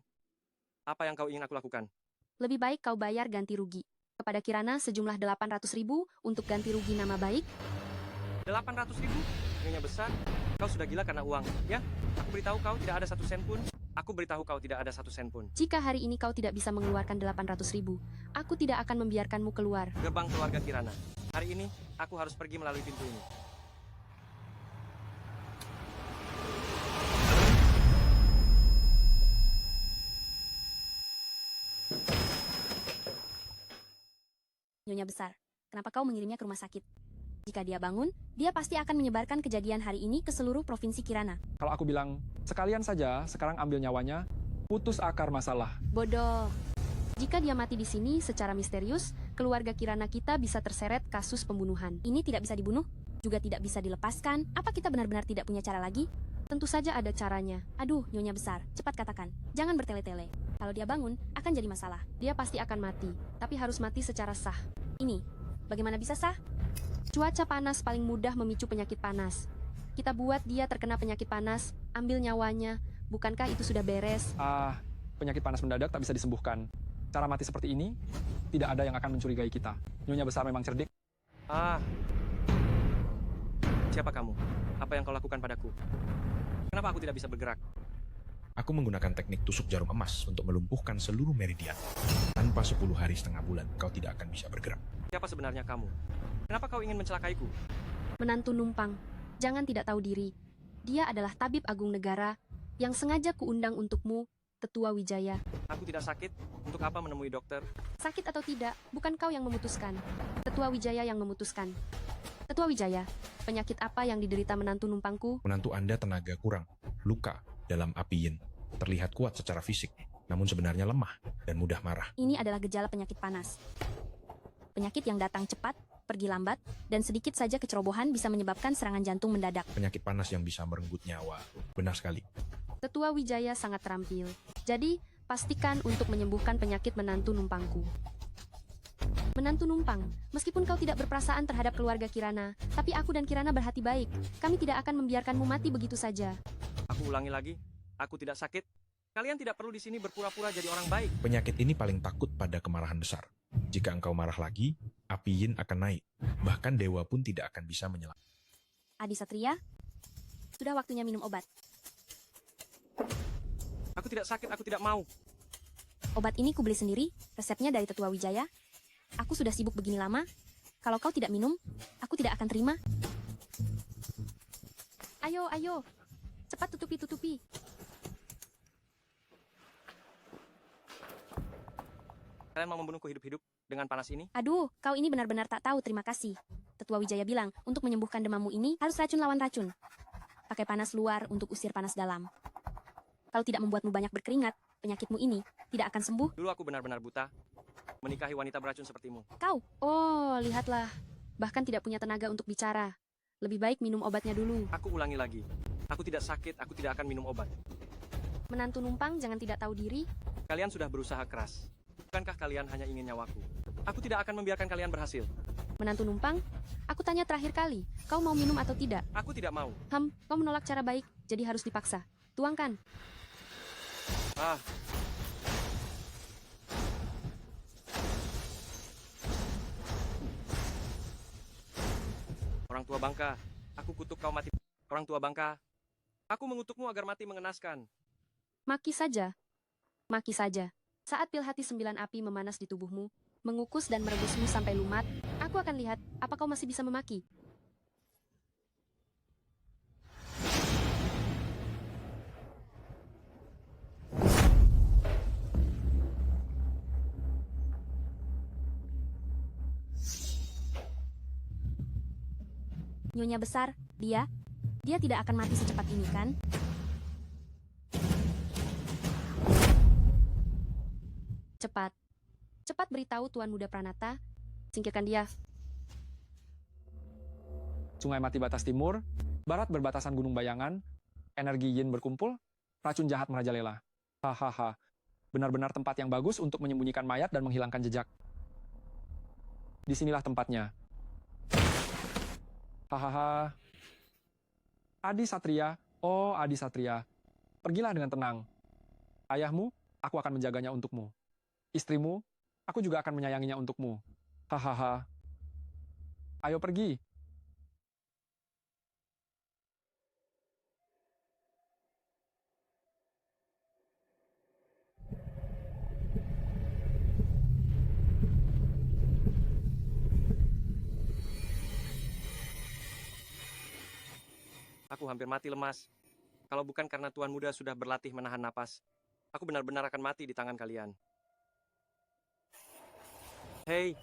apa yang kau ingin aku lakukan? Lebih baik kau bayar ganti rugi. Kepada Kirana sejumlah 800.000 untuk ganti rugi nama baik. 800.000? Nyonya besar, kau sudah gila karena uang, ya? Aku beritahu kau tidak ada 1 sen pun. Aku beritahu kau tidak ada 1 sen pun. Jika hari ini kau tidak bisa mengeluarkan 800.000, aku tidak akan membiarkanmu keluar. Gerbang keluarga Kirana. Hari ini, aku harus pergi melalui pintu ini. Nyonya besar, kenapa kau mengirimnya ke rumah sakit? Jika dia bangun, dia pasti akan menyebarkan kejadian hari ini ke seluruh provinsi Kirana. Kalau aku bilang, sekalian saja, sekarang ambil nyawanya, putus akar masalah. Bodoh. Jika dia mati di sini secara misterius, keluarga Kirana kita bisa terseret kasus pembunuhan. Ini tidak bisa dibunuh, juga tidak bisa dilepaskan. Apa kita benar-benar tidak punya cara lagi? Tentu saja ada caranya. Aduh, Nyonya besar, cepat katakan. Jangan bertele-tele. Kalau dia bangun, akan jadi masalah. Dia pasti akan mati, tapi harus mati secara sah. Ini, bagaimana bisa sah? Cuaca panas paling mudah memicu penyakit panas. Kita buat dia terkena penyakit panas, ambil nyawanya. Bukankah itu sudah beres? Penyakit panas mendadak tak bisa disembuhkan. Cara mati seperti ini, tidak ada yang akan mencurigai kita. Nyonya besar memang cerdik. Siapa kamu? Apa yang kau lakukan padaku? Kenapa aku tidak bisa bergerak? Aku menggunakan teknik tusuk jarum emas untuk melumpuhkan seluruh meridian. Tanpa 10 hari setengah bulan, kau tidak akan bisa bergerak. Siapa sebenarnya kamu? Kenapa kau ingin mencelakaiku? Menantu numpang, jangan tidak tahu diri. Dia adalah tabib agung negara yang sengaja kuundang untukmu, Tetua Wijaya. Aku tidak sakit. Untuk apa menemui dokter? Sakit atau tidak, bukan kau yang memutuskan. Tetua Wijaya yang memutuskan. Tetua Wijaya, penyakit apa yang diderita menantu numpangku? Menantu Anda tenaga kurang, luka dalam api yin. Terlihat kuat secara fisik, namun sebenarnya lemah dan mudah marah. Ini adalah gejala penyakit panas. Penyakit yang datang cepat, pergi lambat, dan sedikit saja kecerobohan bisa menyebabkan serangan jantung mendadak. Penyakit panas yang bisa merenggut nyawa. Benar sekali. Tetua Wijaya sangat terampil. Jadi, pastikan untuk menyembuhkan penyakit menantu numpangku. Menantu numpang, meskipun kau tidak berperasaan terhadap keluarga Kirana, tapi aku dan Kirana berhati baik. Kami tidak akan membiarkanmu mati begitu saja. Aku ulangi lagi. Aku tidak sakit. Kalian tidak perlu di sini berpura-pura jadi orang baik. Penyakit ini paling takut pada kemarahan besar. Jika engkau marah lagi, api yin akan naik. Bahkan dewa pun tidak akan bisa menyelamatkan. Adi Satria, sudah waktunya minum obat. Aku tidak sakit, aku tidak mau. Obat ini kubeli sendiri, resepnya dari Tetua Wijaya. Aku sudah sibuk begini lama. Kalau kau tidak minum, aku tidak akan terima. Ayo, ayo. Cepat tutupi. Kalian mau membunuhku hidup-hidup dengan panas ini? Aduh, kau ini benar-benar tak tahu terima kasih. Tetua Wijaya bilang, untuk menyembuhkan demammu ini, harus racun lawan racun. Pakai panas luar untuk usir panas dalam. Kalau tidak membuatmu banyak berkeringat, penyakitmu ini tidak akan sembuh. Dulu aku benar-benar buta. Menikahi wanita beracun sepertimu. Kau? Oh, lihatlah. Bahkan tidak punya tenaga untuk bicara. Lebih baik minum obatnya dulu. Aku ulangi lagi. Aku tidak sakit, aku tidak akan minum obat. Menantu numpang jangan tidak tahu diri. Kalian sudah berusaha keras. Bukankah kalian hanya ingin nyawaku? Aku tidak akan membiarkan kalian berhasil. Menantu numpang, aku tanya terakhir kali. Kau mau minum atau tidak? Aku tidak mau. Kau menolak cara baik, jadi harus dipaksa. Tuangkan. Orang tua bangka, aku kutuk kau mati. Orang tua bangka, aku mengutukmu agar mati mengenaskan. Maki saja. Maki saja. Saat pil hati 9 api memanas di tubuhmu, mengukus dan merebusmu sampai lumat, aku akan lihat apa kau masih bisa memaki. Nyonya besar, dia tidak akan mati secepat ini, kan? Cepat beritahu Tuan Muda Pranata, singkirkan dia. Sungai mati batas timur, barat berbatasan Gunung Bayangan, energi yin berkumpul, racun jahat merajalela. Hahaha, benar-benar tempat yang bagus untuk menyembunyikan mayat dan menghilangkan jejak. Disinilah tempatnya. Hahaha. Adi Satria, oh Adi Satria, pergilah dengan tenang. Ayahmu, aku akan menjaganya untukmu. Istrimu, aku juga akan menyayanginya untukmu. Hahaha. Ayo pergi. Aku hampir mati lemas. Kalau bukan karena Tuan Muda sudah berlatih menahan napas, aku benar-benar akan mati di tangan kalian. Hei,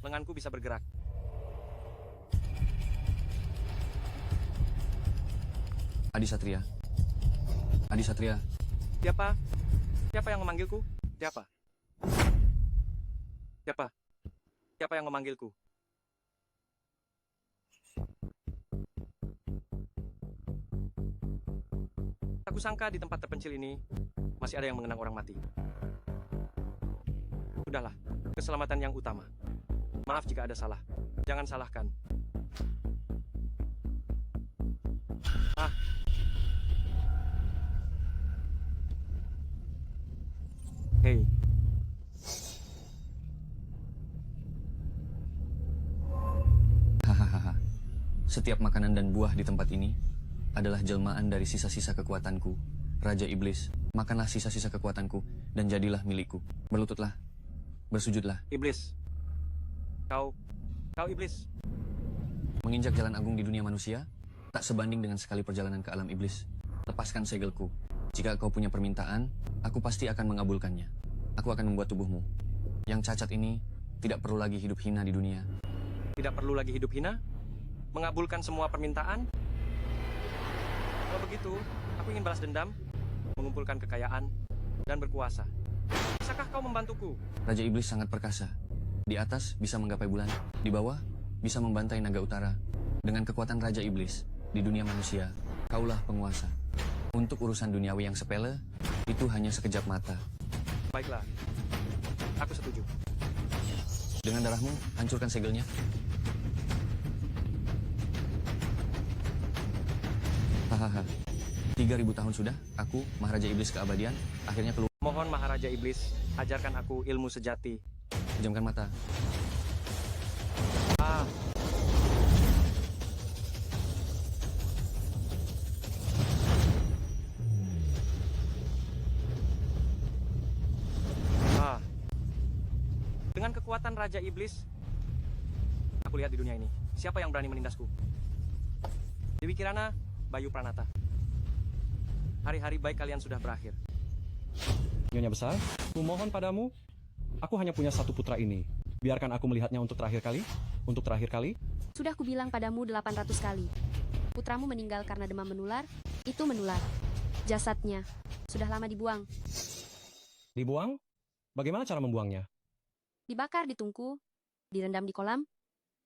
lenganku bisa bergerak. Adi Satria. Adi Satria. Siapa? Siapa yang memanggilku? Siapa? Siapa? Siapa yang memanggilku? Aku sangka di tempat terpencil ini masih ada yang mengenang orang mati. Sudahlah, keselamatan yang utama. Maaf jika ada salah. Jangan salahkan. Ah. Hei. Hahaha. Setiap makanan dan buah di tempat ini adalah jelmaan dari sisa-sisa kekuatanku. Raja Iblis, makanlah sisa-sisa kekuatanku dan jadilah milikku. Berlututlah. Bersujudlah. Iblis. Kau iblis. Menginjak jalan agung di dunia manusia, tak sebanding dengan sekali perjalanan ke alam iblis. Lepaskan segelku. Jika kau punya permintaan, aku pasti akan mengabulkannya. Aku akan membuat tubuhmu yang cacat ini tidak perlu lagi hidup hina di dunia. Tidak perlu lagi hidup hina? Mengabulkan semua permintaan? Kalau begitu, aku ingin balas dendam, mengumpulkan kekayaan, dan berkuasa. Bisakah kau membantuku? Raja Iblis sangat perkasa. Di atas bisa menggapai bulan, di bawah bisa membantai naga utara. Dengan kekuatan Raja Iblis, di dunia manusia, kaulah penguasa. Untuk urusan duniawi yang sepele, itu hanya sekejap mata. Baiklah, aku setuju. Dengan darahmu, hancurkan segelnya. Hahaha. 3000 tahun sudah, aku, Maharaja Iblis keabadian, akhirnya keluar. Mohon Maharaja Iblis, ajarkan aku ilmu sejati. Pejamkan mata. Ah. Ah. Dengan kekuatan Raja Iblis, aku lihat di dunia ini, siapa yang berani menindasku? Dewi Kirana, Bayu Pranata. Hari-hari baik kalian sudah berakhir. Nyonya besar, kumohon padamu, aku hanya punya satu putra ini. Biarkan aku melihatnya untuk terakhir kali. Untuk terakhir kali. Sudah kubilang padamu 800 kali. Putramu meninggal karena demam menular, itu menular. Jasadnya sudah lama dibuang. Dibuang? Bagaimana cara membuangnya? Dibakar di tungku, direndam di kolam,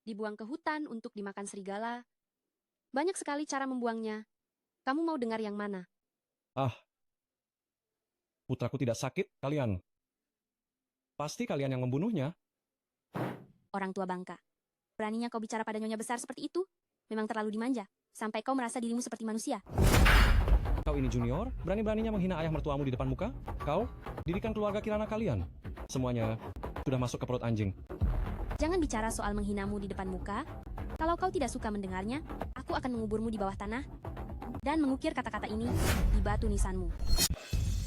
dibuang ke hutan untuk dimakan serigala. Banyak sekali cara membuangnya. Kamu mau dengar yang mana? Putraku tidak sakit, kalian. Pasti kalian yang membunuhnya. Orang tua bangka. Beraninya kau bicara pada nyonya besar seperti itu? Memang terlalu dimanja, sampai kau merasa dirimu seperti manusia. Kau ini junior, berani-beraninya menghina ayah mertuamu di depan muka? Kau, didikan keluarga Kirana kalian. Semuanya sudah masuk ke perut anjing. Jangan bicara soal menghinamu di depan muka. Kalau kau tidak suka mendengarnya, aku akan menguburmu di bawah tanah dan mengukir kata-kata ini di batu nisanmu.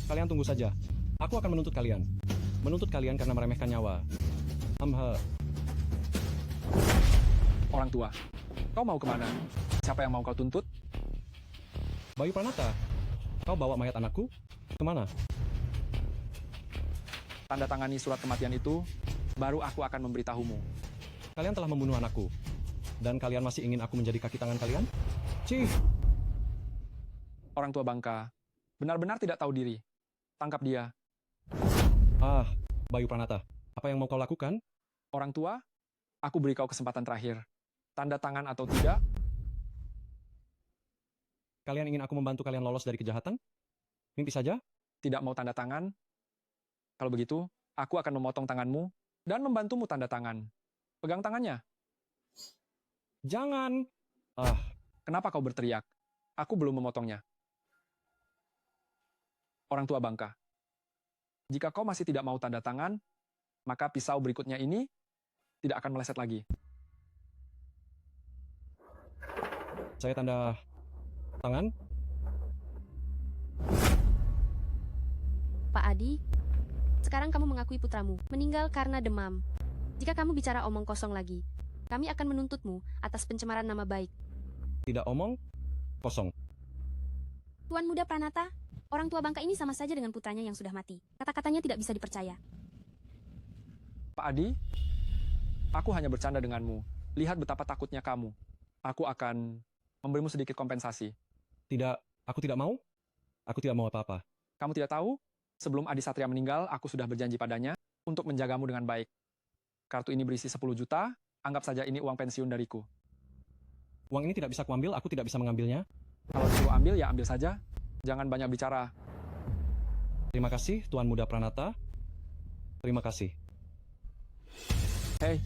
Kalian tunggu saja. Aku akan menuntut kalian. Menuntut kalian karena meremehkan nyawa. Orang tua, kau mau kemana? Siapa yang mau kau tuntut? Bayu Pranata, kau bawa mayat anakku? Kemana? Tanda tangani surat kematian itu, baru aku akan memberitahumu. Kalian telah membunuh anakku. Dan kalian masih ingin aku menjadi kaki tangan kalian? Cih! Orang tua bangka, benar-benar tidak tahu diri. Tangkap dia. Bayu Pranata, apa yang mau kau lakukan? Orang tua, aku beri kau kesempatan terakhir. Tanda tangan atau tidak, Kalian ingin aku membantu kalian lolos dari kejahatan? Mimpi saja? tidak mau tanda tangan. Kalau begitu, aku akan memotong tanganmu dan membantumu tanda tangan. Pegang tangannya. Jangan! Kenapa kau berteriak? Aku belum memotongnya. Orang tua bangka. Jika kau masih tidak mau tanda tangan, maka pisau berikutnya ini tidak akan meleset lagi. Saya tanda tangan. Pak Adi, sekarang kamu mengakui putramu meninggal karena demam. Jika kamu bicara omong kosong lagi, kami akan menuntutmu atas pencemaran nama baik. Tidak omong, Kosong. Tuan Muda Pranata, orang tua bangka ini sama saja dengan putranya yang sudah mati. Kata-katanya tidak bisa dipercaya. Pak Adi, aku hanya bercanda denganmu. Lihat betapa takutnya kamu. Aku akan memberimu sedikit kompensasi. Tidak, aku tidak mau. Aku tidak mau apa-apa. Kamu tidak tahu, sebelum Adi Satria meninggal, aku sudah berjanji padanya untuk menjagamu dengan baik. Kartu ini berisi 10 juta, anggap saja ini uang pensiun dariku. Uang ini tidak bisa kuambil, aku tidak bisa mengambilnya. Kalau disuruh ambil, ya ambil saja. Jangan banyak bicara. Terima kasih, Tuan Muda Pranata. Terima kasih. Hei,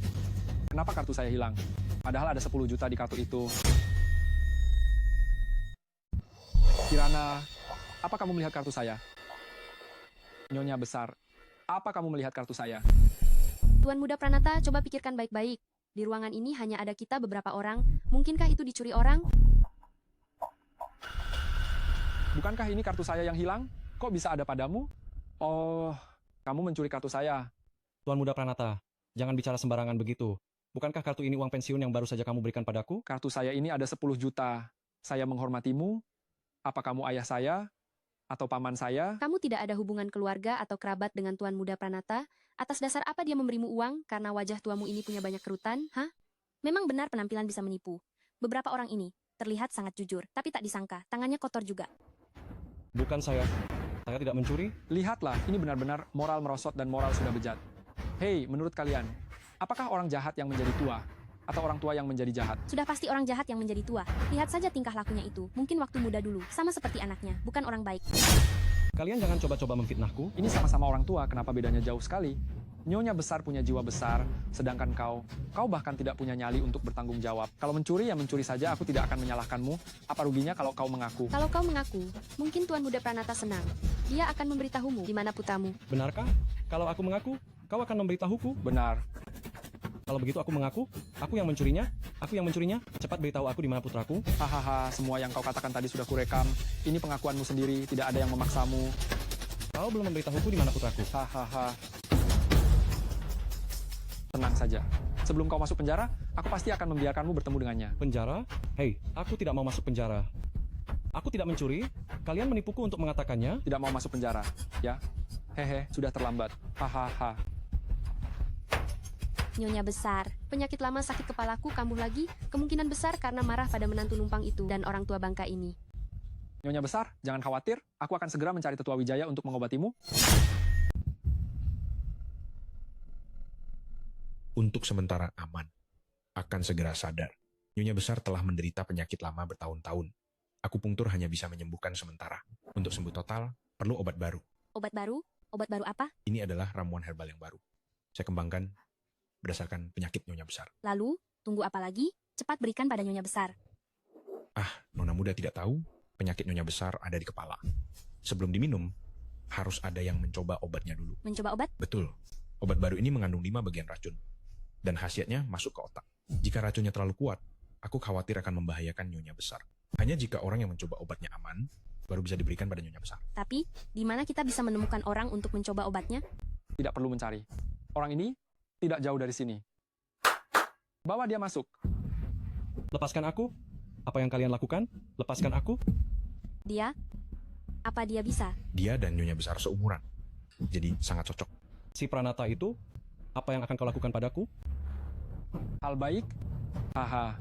kenapa kartu saya hilang? Padahal ada 10 juta di kartu itu. Kirana, apa kamu melihat kartu saya? Nyonya besar, apa kamu melihat kartu saya? Tuan Muda Pranata, coba pikirkan baik-baik. Di ruangan ini hanya ada kita beberapa orang. Mungkinkah itu dicuri orang? Bukankah ini kartu saya yang hilang? Kok bisa ada padamu? Oh, kamu mencuri kartu saya. Tuan Muda Pranata, jangan bicara sembarangan begitu. Bukankah kartu ini uang pensiun yang baru saja kamu berikan padaku? Kartu saya ini ada 10 juta. Saya menghormatimu. Apa kamu ayah saya? Atau paman saya? Kamu tidak ada hubungan keluarga atau kerabat dengan Tuan Muda Pranata? Atas dasar apa dia memberimu uang karena wajah tuamu ini punya banyak kerutan? Hah? Memang benar penampilan bisa menipu. Beberapa orang ini terlihat sangat jujur, tapi tak disangka, tangannya kotor juga. Bukan saya. Saya tidak mencuri. Lihatlah, ini benar-benar moral merosot dan moral sudah bejat. Hei, menurut kalian, apakah orang jahat yang menjadi tua? Atau orang tua yang menjadi jahat? Sudah pasti orang jahat yang menjadi tua. Lihat saja tingkah lakunya itu. Mungkin waktu muda dulu, sama seperti anaknya, bukan orang baik. Kalian jangan coba-coba memfitnahku. Ini sama-sama orang tua, kenapa bedanya jauh sekali? Nyonya besar punya jiwa besar, sedangkan kau bahkan tidak punya nyali untuk bertanggung jawab. Kalau mencuri, ya mencuri saja, aku tidak akan menyalahkanmu. Apa ruginya kalau kau mengaku? Kalau kau mengaku, mungkin Tuan Muda Pranata senang. Dia akan memberitahumu di mana putramu. Benarkah? Kalau aku mengaku, kau akan memberitahuku. Benar. Kalau begitu aku mengaku, aku yang mencurinya. Aku yang mencurinya. Cepat beritahu aku di mana putraku. Hahaha, semua yang kau katakan tadi sudah kurekam. Ini pengakuanmu sendiri, tidak ada yang memaksamu. Kau belum memberitahuku di mana putraku. Hahaha. Tenang saja. Sebelum kau masuk penjara, aku pasti akan membiarkanmu bertemu dengannya. Penjara? Hei, aku tidak mau masuk penjara. Aku tidak mencuri. Kalian menipuku untuk mengatakannya. Tidak mau masuk penjara, ya? Hehe, sudah terlambat. Hahaha. Nyonya besar, penyakit lama sakit kepalaku kambuh lagi, kemungkinan besar karena marah pada menantu numpang itu dan orang tua bangka ini. Nyonya besar, jangan khawatir. Aku akan segera mencari Tetua Wijaya untuk mengobatimu. Untuk sementara aman. Akan segera sadar. Nyonya besar telah menderita penyakit lama bertahun-tahun. Akupunktur hanya bisa menyembuhkan sementara. Untuk sembuh total, perlu obat baru. Obat baru? Obat baru apa? Ini adalah ramuan herbal yang baru. Saya kembangkan berdasarkan penyakit Nyonya besar. Lalu, tunggu apa lagi? Cepat berikan pada Nyonya besar. Nona muda tidak tahu, penyakit Nyonya besar ada di kepala. Sebelum diminum, harus ada yang mencoba obatnya dulu. Mencoba obat? Betul. Obat baru ini mengandung 5 bagian racun. Dan khasiatnya masuk ke otak. Jika racunnya terlalu kuat, aku khawatir akan membahayakan Nyonya besar. Hanya jika orang yang mencoba obatnya aman, baru bisa diberikan pada Nyonya besar. Tapi, di mana kita bisa menemukan orang untuk mencoba obatnya? Tidak perlu mencari. Orang ini tidak jauh dari sini. Bawa dia masuk. Lepaskan aku. Apa yang kalian lakukan? Lepaskan aku. Dia? Apa dia bisa? Dia dan Nyonya besar seumuran. Jadi sangat cocok. Si Pranata itu, apa yang akan kau lakukan padaku? Hal baik? Haha.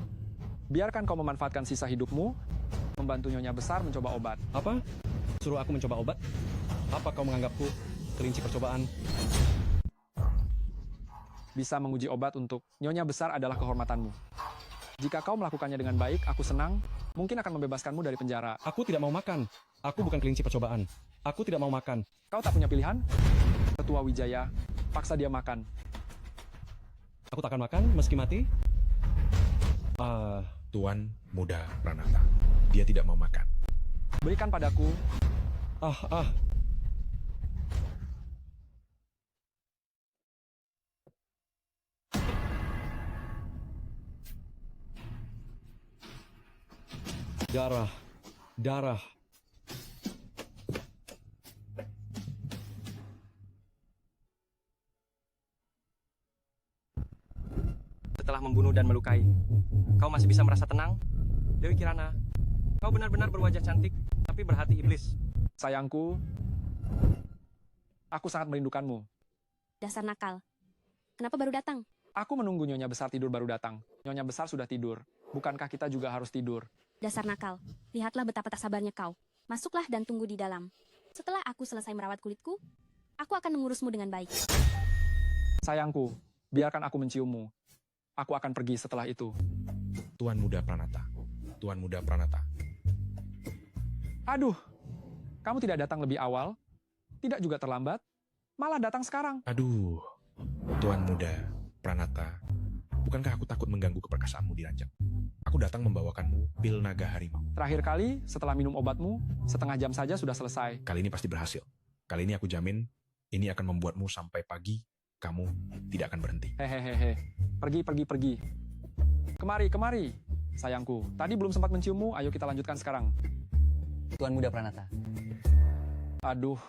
Biarkan kau memanfaatkan sisa hidupmu, membantu Nyonya besar mencoba obat. Apa? Suruh aku mencoba obat? Apa kau menganggapku kelinci percobaan? Bisa menguji obat untuk Nyonya besar adalah kehormatanmu. Jika kau melakukannya dengan baik, aku senang, mungkin akan membebaskanmu dari penjara. Aku tidak mau makan. Aku bukan kelinci percobaan. Aku tidak mau makan. Kau tak punya pilihan? Tetua Wijaya, paksa dia makan. Aku tak akan makan meski mati. Tuan Muda Pranata. Dia tidak mau makan. Berikan padaku. Ah. Darah. Setelah membunuh dan melukai, kau masih bisa merasa tenang? Dewi Kirana, Kau benar-benar berwajah cantik, tapi berhati iblis. Sayangku, aku sangat merindukanmu. Dasar nakal. Kenapa baru datang? Aku menunggu Nyonya Besar tidur baru datang. Nyonya Besar sudah tidur. Bukankah kita juga harus tidur? Dasar nakal. Lihatlah betapa tak sabarnya kau. Masuklah dan tunggu di dalam. Setelah aku selesai merawat kulitku, aku akan mengurusmu dengan baik. Sayangku, biarkan aku menciummu. Aku akan pergi setelah itu. Tuan Muda Pranata. Tuan Muda Pranata. Aduh, kamu tidak datang lebih awal, tidak juga terlambat, malah datang sekarang. Aduh, Tuan Muda Pranata. Bukankah aku takut mengganggu keperkasaanmu di ranjang? Aku datang membawakanmu pil naga harimau. Terakhir kali, setelah minum obatmu, setengah jam saja sudah selesai. Kali ini pasti berhasil. Kali ini aku jamin, ini akan membuatmu sampai pagi, kamu tidak akan berhenti. Hehehehe, pergi. Kemari, kemari. Sayangku, tadi belum sempat menciummu, ayo kita lanjutkan sekarang. Tuan Muda Pranata. Aduh.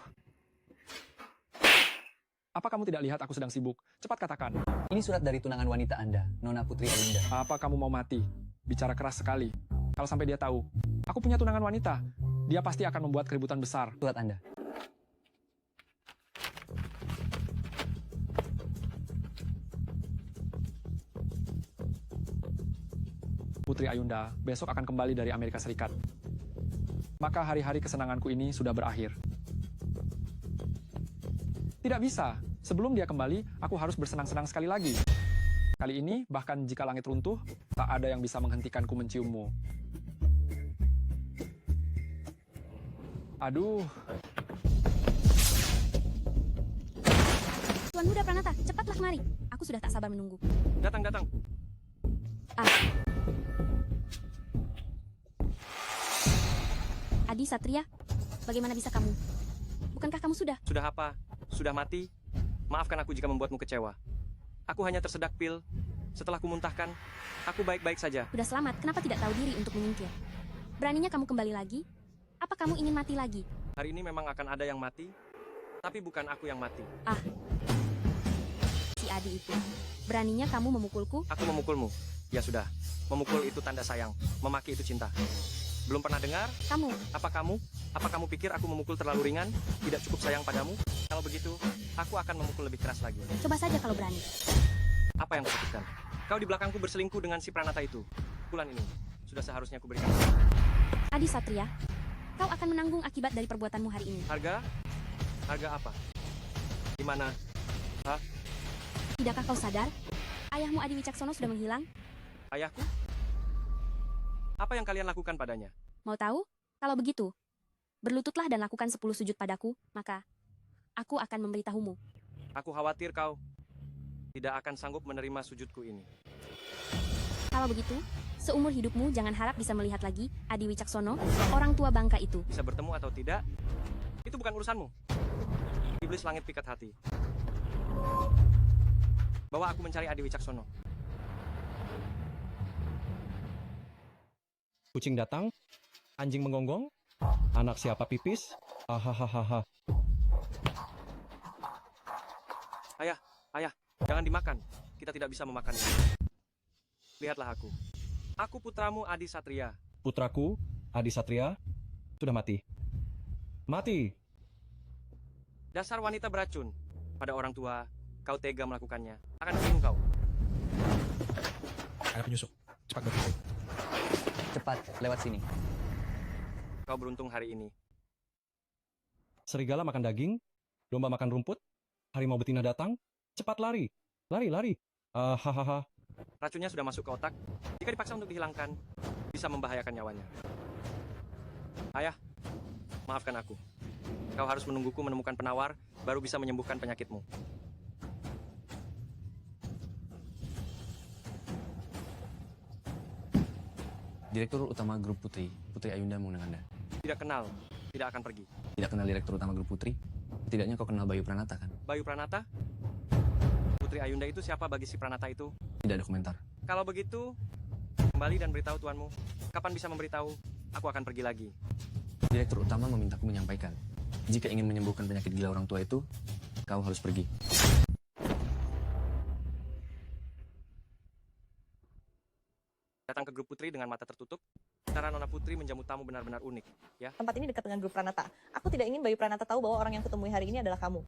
Apa kamu tidak lihat aku sedang sibuk? Cepat katakan. Ini surat dari tunangan wanita Anda, Nona Putri Ayunda. Apa kamu mau mati? Bicara keras sekali. Kalau sampai dia tahu, aku punya tunangan wanita, dia pasti akan membuat keributan besar. Surat Anda. Putri Ayunda besok akan kembali dari Amerika Serikat. Maka hari-hari kesenanganku ini sudah berakhir. Tidak bisa. Sebelum dia kembali, aku harus bersenang-senang sekali lagi. Kali ini, bahkan jika langit runtuh, tak ada yang bisa menghentikanku menciummu. Aduh, Tuan Muda Pranata, cepatlah kemari. Aku sudah tak sabar menunggu. Datang. Adi Satria, bagaimana bisa kamu? Bukankah kamu sudah? Sudah apa? Sudah mati? Maafkan aku jika membuatmu kecewa. Aku hanya tersedak pil. Setelah kumuntahkan, aku baik-baik saja. Sudah selamat, kenapa tidak tahu diri untuk menyingkir? Beraninya kamu kembali lagi? Apa kamu ingin mati lagi? Hari ini memang akan ada yang mati, tapi bukan aku yang mati. Si Adi itu. Beraninya kamu memukulku? Aku memukulmu. Ya sudah, memukul itu tanda sayang, memaki itu cinta. Belum pernah dengar? Kamu. Apa kamu pikir aku memukul terlalu ringan? Tidak cukup sayang padamu? Kalau begitu, aku akan memukul lebih keras lagi. Coba saja kalau berani. Apa yang kau pikirkan? Kau di belakangku berselingkuh dengan si Pranata itu. Pukulan ini sudah seharusnya aku berikan. Adi Satria, kau akan menanggung akibat dari perbuatanmu hari ini. Harga? Harga apa? Di mana? Tidakkah kau sadar? Ayahmu Adi Wicaksono sudah menghilang. Ayahku? Apa yang kalian lakukan padanya? Mau tahu? Kalau begitu, berlututlah dan lakukan 10 sujud padaku, maka aku akan memberitahumu. Aku khawatir kau tidak akan sanggup menerima sujudku ini. Kalau begitu, seumur hidupmu jangan harap bisa melihat lagi Adi Wicaksono, orang tua bangka itu. Bisa bertemu atau tidak, itu bukan urusanmu. Iblis langit pikat hati. Bawa aku mencari Adi Wicaksono. Kucing datang, anjing menggonggong, anak siapa pipis, hahaha. Ayah, jangan dimakan. Kita tidak bisa memakannya. Lihatlah aku. Aku putramu Adi Satria. Putraku, Adi Satria, sudah mati. Mati. Dasar wanita beracun. Pada orang tua, kau tega melakukannya. Akan bingung kau. Ada penyusup. Cepat berhenti. Cepat, lewat sini. Kau beruntung hari ini. Serigala makan daging, domba makan rumput, harimau betina datang, cepat lari. Lari. Hahaha. Racunnya sudah masuk ke otak. Jika dipaksa untuk dihilangkan, bisa membahayakan nyawanya. Ayah, maafkan aku. Kau harus menungguku menemukan penawar, baru bisa menyembuhkan penyakitmu. Direktur Utama Grup Putri Ayunda mengundang Anda. Tidak kenal, tidak akan pergi. Tidak kenal Direktur Utama Grup Putri? Tidaknya kau kenal Bayu Pranata kan? Bayu Pranata? Putri Ayunda itu siapa bagi si Pranata itu? Tidak ada komentar. Kalau begitu, kembali dan beritahu tuanmu. Kapan bisa memberitahu? Aku akan pergi lagi. Direktur Utama memintaku menyampaikan, jika ingin menyembuhkan penyakit gila orang tua itu, kau harus pergi. Datang ke grup Putri dengan mata tertutup. Cara Nona Putri menjamu tamu benar-benar unik, ya. Tempat ini dekat dengan grup Pranata. Aku tidak ingin Bayu Pranata tahu bahwa orang yang kutemui hari ini adalah kamu.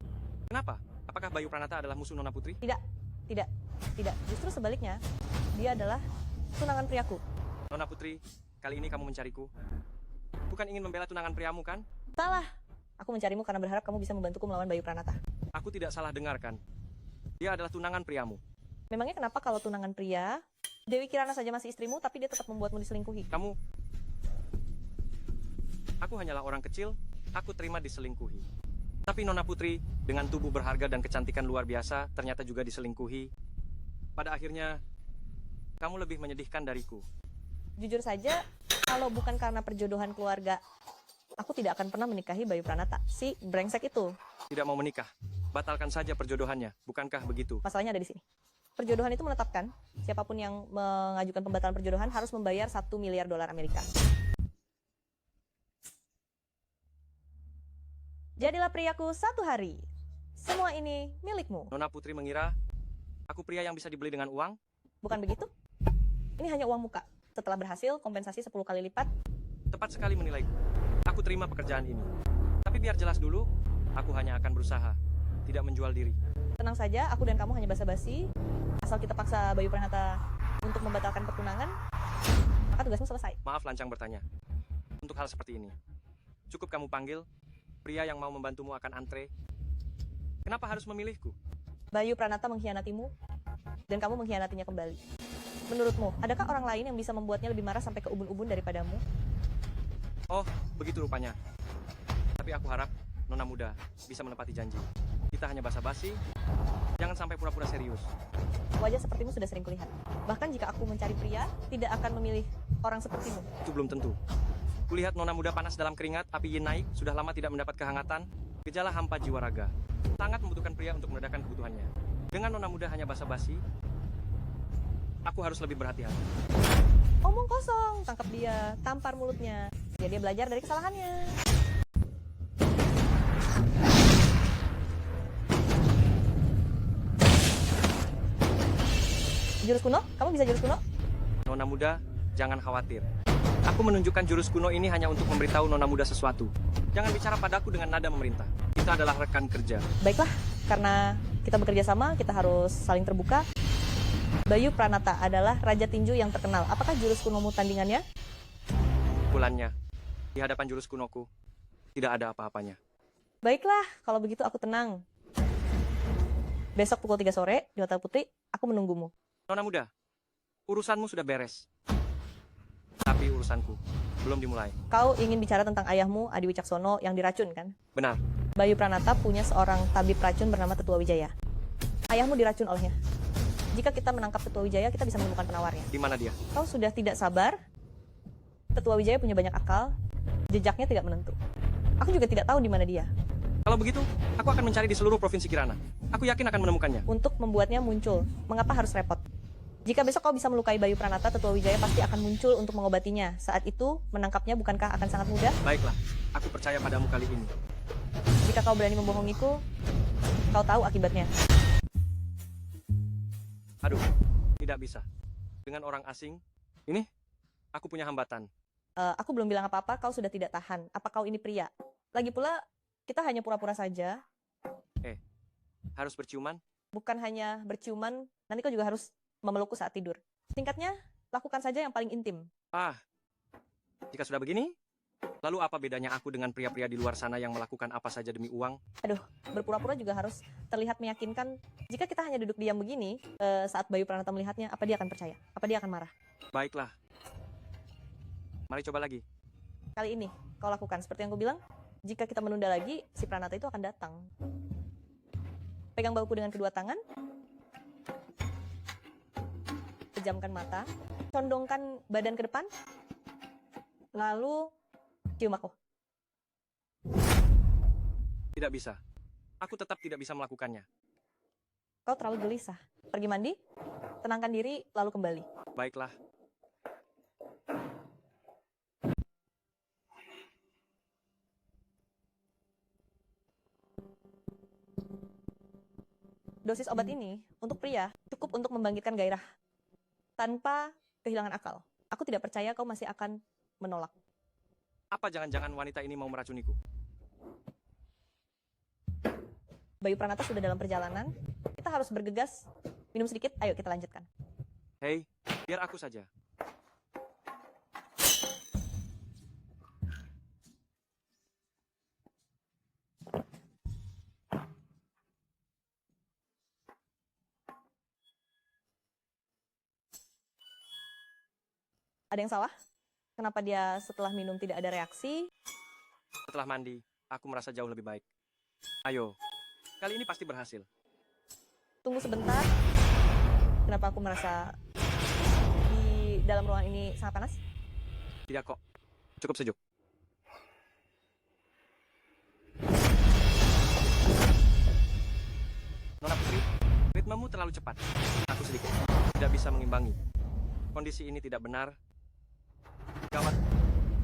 Kenapa? Apakah Bayu Pranata adalah musuh Nona Putri? Tidak. Justru sebaliknya, dia adalah tunangan priaku. Nona Putri, kali ini kamu mencariku. Bukan ingin membela tunangan priamu, kan? Salah. Aku mencarimu karena berharap kamu bisa membantuku melawan Bayu Pranata. Aku tidak salah dengar, kan? Dia adalah tunangan priamu. Memangnya kenapa kalau tunangan pria, Dewi Kirana saja masih istrimu, tapi dia tetap membuatmu diselingkuhi? Aku hanyalah orang kecil, aku terima diselingkuhi. Tapi Nona Putri, dengan tubuh berharga dan kecantikan luar biasa, ternyata juga diselingkuhi. Pada akhirnya, kamu lebih menyedihkan dariku. Jujur saja, kalau bukan karena perjodohan keluarga, aku tidak akan pernah menikahi Bayu Pranata, si brengsek itu. Tidak mau menikah. Batalkan saja perjodohannya, bukankah begitu? Masalahnya ada di sini. Perjodohan itu menetapkan, siapapun yang mengajukan pembatalan perjodohan harus membayar $1 miliar Amerika. Jadilah priaku satu hari. Semua ini milikmu. Nona Putri mengira, aku pria yang bisa dibeli dengan uang? Bukan begitu? Ini hanya uang muka. Setelah berhasil, kompensasi 10 kali lipat. Tepat sekali menilaiku. Aku terima pekerjaan ini. Tapi biar jelas dulu, aku hanya akan berusaha, tidak menjual diri. Tenang saja, aku dan kamu hanya basa-basi. Asal kita paksa Bayu Pranata untuk membatalkan pertunangan, maka tugasmu selesai. Maaf lancang bertanya. Untuk hal seperti ini, cukup kamu panggil, pria yang mau membantumu akan antre. Kenapa harus memilihku? Bayu Pranata mengkhianatimu, dan kamu mengkhianatinya kembali. Menurutmu, adakah orang lain yang bisa membuatnya lebih marah sampai ke ubun-ubun daripadamu? Oh, begitu rupanya. Tapi aku harap Nona muda bisa menepati janji. Kita hanya basa-basi, jangan sampai pura-pura serius. Wajah sepertimu sudah sering kulihat. Bahkan jika aku mencari pria, tidak akan memilih orang sepertimu. Itu belum tentu. Kulihat Nona muda panas dalam keringat, api yin naik, sudah lama tidak mendapat kehangatan, gejala hampa jiwa raga. Sangat membutuhkan pria untuk meredakan kebutuhannya. Dengan Nona muda hanya basa-basi, aku harus lebih berhati-hati. Omong kosong, tangkap dia, tampar mulutnya. Biar dia belajar dari kesalahannya. Jurus kuno? Kamu bisa jurus kuno? Nona muda, jangan khawatir. Aku menunjukkan jurus kuno ini hanya untuk memberitahu Nona muda sesuatu. Jangan bicara padaku dengan nada memerintah. Kita adalah rekan kerja. Baiklah, karena kita bekerja sama, kita harus saling terbuka. Bayu Pranata adalah Raja Tinju yang terkenal. Apakah jurus kunomu tandingannya? Bulannya, di hadapan jurus kunoku, tidak ada apa-apanya. Baiklah, kalau begitu aku tenang. Besok pukul 3 sore di Hotel Putri, aku menunggumu. Nona muda, urusanmu sudah beres. Tapi urusanku belum dimulai. Kau ingin bicara tentang ayahmu, Adi Wicaksono, yang diracun, kan? Benar. Bayu Pranata punya seorang tabib racun bernama Tetua Wijaya. Ayahmu diracun olehnya. Jika kita menangkap Tetua Wijaya, kita bisa menemukan penawarnya. Di mana dia? Kau sudah tidak sabar. Tetua Wijaya punya banyak akal, jejaknya tidak menentu. Aku juga tidak tahu di mana dia. Kalau begitu, aku akan mencari di seluruh provinsi Kirana. Aku yakin akan menemukannya. Untuk membuatnya muncul, mengapa harus repot? Jika besok kau bisa melukai Bayu Pranata, Tetua Wijaya pasti akan muncul untuk mengobatinya. Saat itu, menangkapnya bukankah akan sangat mudah? Baiklah, aku percaya padamu kali ini. Jika kau berani membohongiku, kau tahu akibatnya. Aduh, tidak bisa. Dengan orang asing, ini, aku punya hambatan. Aku belum bilang apa-apa, kau sudah tidak tahan. Apa kau ini pria? Lagi pula, kita hanya pura-pura saja. Harus berciuman? Bukan hanya berciuman, nanti kau juga harus memelukku saat tidur. Singkatnya, lakukan saja yang paling intim. Jika sudah begini, lalu apa bedanya aku dengan pria-pria di luar sana yang melakukan apa saja demi uang? Berpura-pura juga harus terlihat meyakinkan. Jika kita hanya duduk diam begini, saat Bayu Pranata melihatnya, apa dia akan percaya? Apa dia akan marah? Baiklah. Mari coba lagi. Kali ini, kau lakukan seperti yang ku bilang. Jika kita menunda lagi, si Pranata itu akan datang. Pegang bahuku dengan kedua tangan. Pejamkan mata. Condongkan badan ke depan. Lalu, cium aku. Tidak bisa. Aku tetap tidak bisa melakukannya. Kau terlalu gelisah. Pergi mandi, tenangkan diri, lalu kembali. Baiklah. Dosis obat ini, untuk pria, cukup untuk membangkitkan gairah. Tanpa kehilangan akal. Aku tidak percaya kau masih akan menolak. Apa jangan-jangan wanita ini mau meracuniku? Bayu Pranata sudah dalam perjalanan. Kita harus bergegas. Minum sedikit, ayo kita lanjutkan. Hei, biar aku saja. Ada yang salah? Kenapa dia setelah minum tidak ada reaksi? Setelah mandi, aku merasa jauh lebih baik. Ayo, kali ini pasti berhasil. Tunggu sebentar. Kenapa aku merasa di dalam ruangan ini sangat panas? Tidak kok, cukup sejuk. Nona Putri, ritmemu terlalu cepat. Aku sedikit tidak bisa mengimbangi. Kondisi ini tidak benar. Gawat,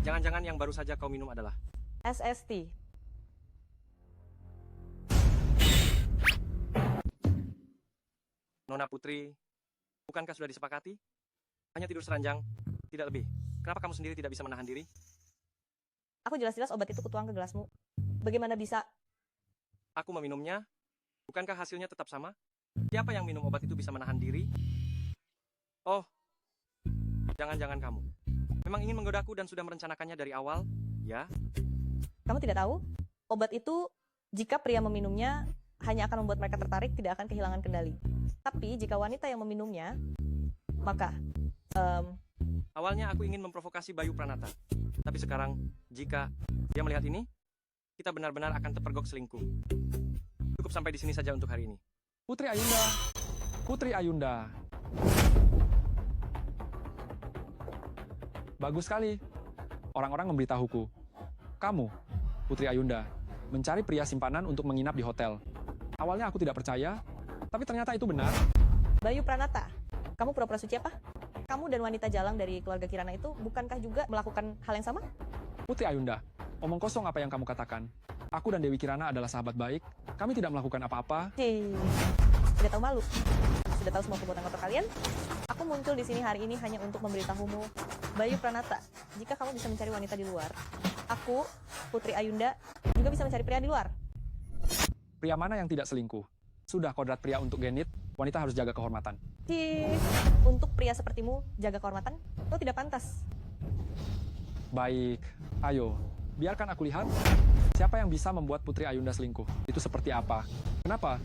jangan-jangan yang baru saja kau minum adalah SST. Nona Putri. Bukankah sudah disepakati? Hanya tidur seranjang, tidak lebih. Kenapa kamu sendiri tidak bisa menahan diri? Aku jelas-jelas obat itu kutuang ke gelasmu. Bagaimana bisa? Aku meminumnya. Bukankah hasilnya tetap sama? Siapa yang minum obat itu bisa menahan diri? Oh, jangan-jangan kamu. Memang ingin menggodaku dan sudah merencanakannya dari awal, ya? Kamu tidak tahu? Obat itu, jika pria meminumnya, hanya akan membuat mereka tertarik, tidak akan kehilangan kendali. Tapi, jika wanita yang meminumnya, maka... Awalnya aku ingin memprovokasi Bayu Pranata. Tapi sekarang, jika dia melihat ini, kita benar-benar akan terpergok selingkuh. Cukup sampai di sini saja untuk hari ini. Putri Ayunda. Putri Ayunda. Bagus sekali. Orang-orang memberitahuku. Kamu, Putri Ayunda, mencari pria simpanan untuk menginap di hotel. Awalnya aku tidak percaya, tapi ternyata itu benar. Bayu Pranata, kamu pura-pura suci apa? Kamu dan wanita jalang dari keluarga Kirana itu bukankah juga melakukan hal yang sama? Putri Ayunda, omong kosong apa yang kamu katakan. Aku dan Dewi Kirana adalah sahabat baik. Kami tidak melakukan apa-apa. Tidak tahu malu. Sudah tahu semua perbuatan kotor kalian? Aku muncul di sini hari ini hanya untuk memberitahumu, Bayu Pranata, jika kamu bisa mencari wanita di luar, aku, Putri Ayunda, juga bisa mencari pria di luar. Pria mana yang tidak selingkuh? Sudah kodrat pria untuk genit, wanita harus jaga kehormatan. Untuk pria sepertimu, jaga kehormatan, lo tidak pantas. Baik, ayo, biarkan aku lihat siapa yang bisa membuat Putri Ayunda selingkuh. Itu seperti apa? Kenapa?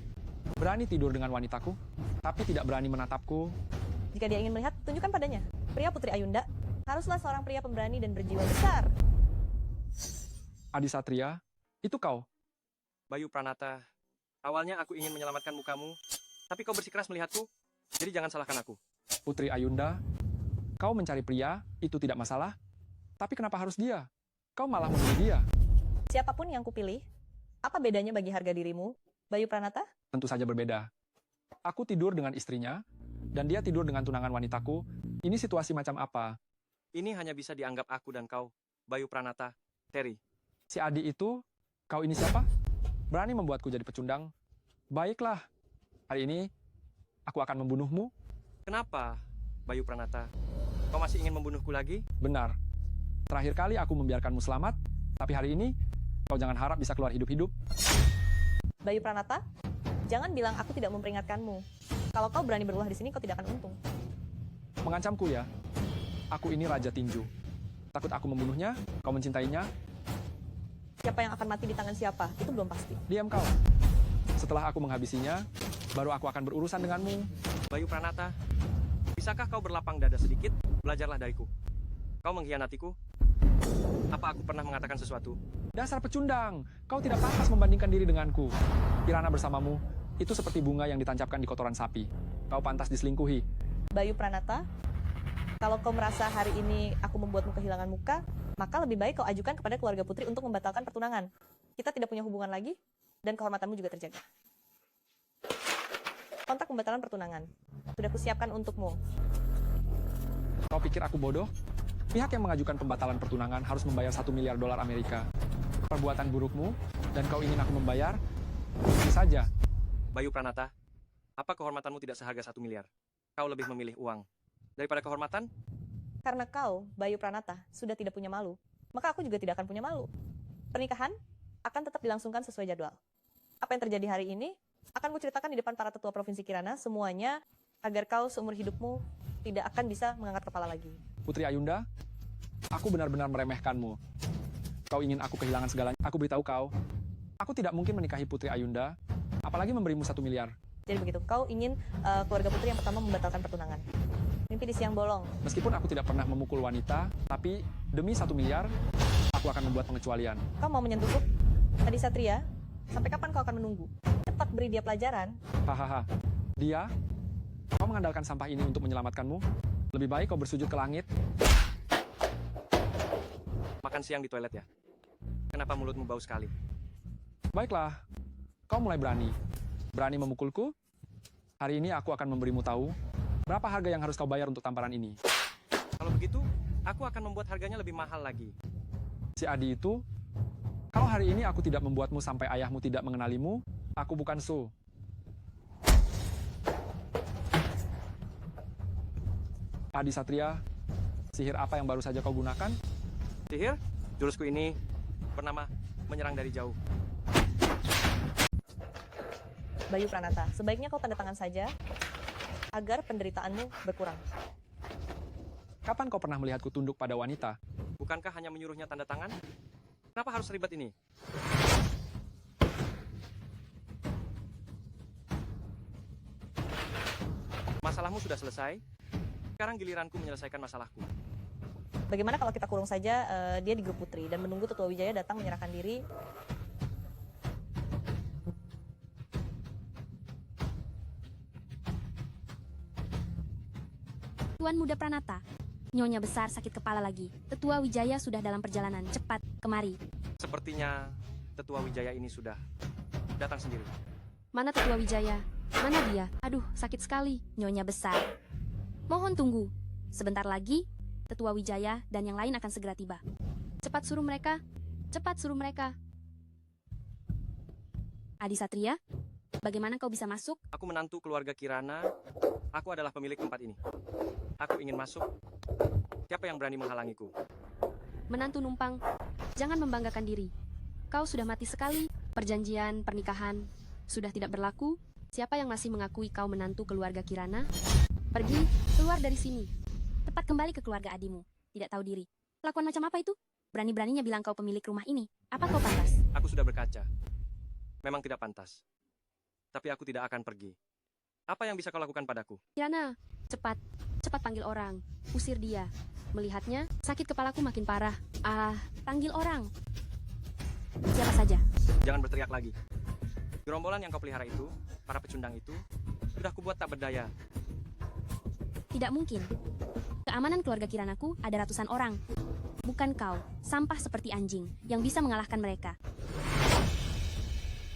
Berani tidur dengan wanitaku, tapi tidak berani menatapku. Jika dia ingin melihat, tunjukkan padanya. Pria Putri Ayunda haruslah seorang pria pemberani dan berjiwa besar. Adi Satria, itu kau. Bayu Pranata, awalnya aku ingin menyelamatkan mukamu, tapi kau bersikeras melihatku, jadi jangan salahkan aku. Putri Ayunda, kau mencari pria, itu tidak masalah. Tapi kenapa harus dia? Kau malah memilih dia. Siapapun yang kupilih, apa bedanya bagi harga dirimu, Bayu Pranata? Tentu saja berbeda. Aku tidur dengan istrinya, dan dia tidur dengan tunangan wanitaku. Ini situasi macam apa? Ini hanya bisa dianggap aku dan kau, Bayu Pranata, Terry. Si Adi itu, kau ini siapa? Berani membuatku jadi pecundang? Baiklah, hari ini aku akan membunuhmu. Kenapa, Bayu Pranata? Kau masih ingin membunuhku lagi? Benar. Terakhir kali aku membiarkanmu selamat, tapi hari ini kau jangan harap bisa keluar hidup-hidup. Bayu Pranata, jangan bilang aku tidak memperingatkanmu. Kalau kau berani berulah di sini, kau tidak akan untung. Mengancamku ya? Aku ini Raja Tinju. Takut aku membunuhnya, kau mencintainya, Siapa yang akan mati di tangan siapa, itu belum pasti. diam kau. Setelah aku menghabisinya, baru aku akan berurusan denganmu. Bayu Pranata, bisakah kau berlapang dada sedikit? Belajarlah dariku. Kau mengkhianatiku? Apa aku pernah mengatakan sesuatu? Dasar pecundang, kau tidak pantas membandingkan diri denganku. Kirana bersamamu, itu seperti bunga yang ditancapkan di kotoran sapi. Kau pantas diselingkuhi. Bayu Pranata, kalau kau merasa hari ini aku membuatmu kehilangan muka, maka lebih baik kau ajukan kepada keluarga putri untuk membatalkan pertunangan. Kita tidak punya hubungan lagi, dan kehormatanmu juga terjaga. Kontrak pembatalan pertunangan. Sudah kusiapkan untukmu. Kau pikir aku bodoh? Pihak yang mengajukan pembatalan pertunangan harus membayar $1 miliar Amerika. Perbuatan burukmu, dan kau ingin aku membayar? Mungkin saja. Bayu Pranata, apa kehormatanmu tidak seharga 1 miliar? Kau lebih memilih uang daripada kehormatan? Karena kau, Bayu Pranata, sudah tidak punya malu, maka aku juga tidak akan punya malu. Pernikahan akan tetap dilangsungkan sesuai jadwal. Apa yang terjadi hari ini akan kuceritakan di depan para tetua Provinsi Kirana semuanya agar kau seumur hidupmu tidak akan bisa mengangkat kepala lagi. Putri Ayunda, aku benar-benar meremehkanmu. Kau ingin aku kehilangan segalanya. Aku beritahu kau, aku tidak mungkin menikahi Putri Ayunda, apalagi memberimu 1 miliar. Jadi begitu, kau ingin keluarga putri yang pertama membatalkan pertunangan. Mimpi di siang bolong. Meskipun aku tidak pernah memukul wanita, tapi demi 1 miliar, aku akan membuat pengecualian. Kau mau menyentuhku? Tadi Satria, sampai kapan kau akan menunggu? Cepat beri dia pelajaran. Hahaha. Dia, kau mengandalkan sampah ini untuk menyelamatkanmu? Lebih baik kau bersujud ke langit. Makan siang di toilet ya? Kenapa mulutmu bau sekali? Baiklah, kau mulai berani. Berani memukulku? Hari ini aku akan memberimu tahu berapa harga yang harus kau bayar untuk tamparan ini. Kalau begitu, aku akan membuat harganya lebih mahal lagi. Si Adi itu, kalau hari ini aku tidak membuatmu sampai ayahmu tidak mengenalimu, aku bukan Su. Adi Satria, sihir apa yang baru saja kau gunakan? Sihir, jurusku ini bernama menyerang dari jauh. Bayu Pranata, sebaiknya kau tanda tangan saja agar penderitaanmu berkurang. Kapan kau pernah melihatku tunduk pada wanita? Bukankah hanya menyuruhnya tanda tangan? Kenapa harus ribet ini? Masalahmu sudah selesai. Sekarang giliranku menyelesaikan masalahku. Bagaimana kalau kita kurung saja dia di grup putri dan menunggu Tetua Wijaya datang menyerahkan diri? Tuan Muda Pranata, Nyonya Besar sakit kepala lagi. Tetua Wijaya sudah dalam perjalanan. Cepat, kemari. Sepertinya Tetua Wijaya ini sudah datang sendiri. Mana Tetua Wijaya? Mana dia? Aduh, sakit sekali. Nyonya Besar. Mohon tunggu. Sebentar lagi, Tetua Wijaya dan yang lain akan segera tiba. Cepat suruh mereka. Cepat suruh mereka. Adi Satria, bagaimana kau bisa masuk? Aku menantu keluarga Kirana. Aku adalah pemilik tempat ini. Aku ingin masuk. Siapa yang berani menghalangiku? Menantu numpang, jangan membanggakan diri. Kau sudah mati sekali. Perjanjian pernikahan sudah tidak berlaku. Siapa yang masih mengakui kau menantu keluarga Kirana? Pergi, keluar dari sini. Cepat kembali ke keluarga adimu. Tidak tahu diri. Kelakuan macam apa itu? Berani-beraninya bilang kau pemilik rumah ini. Apa kau pantas? Aku sudah berkaca. Memang tidak pantas. Tapi aku tidak akan pergi. Apa yang bisa kau lakukan padaku? Kirana, cepat. Cepat panggil orang. Usir dia. Melihatnya, sakit kepalaku makin parah. Panggil orang. Siapa saja? Jangan berteriak lagi. Gerombolan yang kau pelihara itu, para pecundang itu, sudah kubuat tak berdaya. Tidak mungkin. Keamanan keluarga Kiranaku ada ratusan orang. Bukan kau, sampah seperti anjing, yang bisa mengalahkan mereka.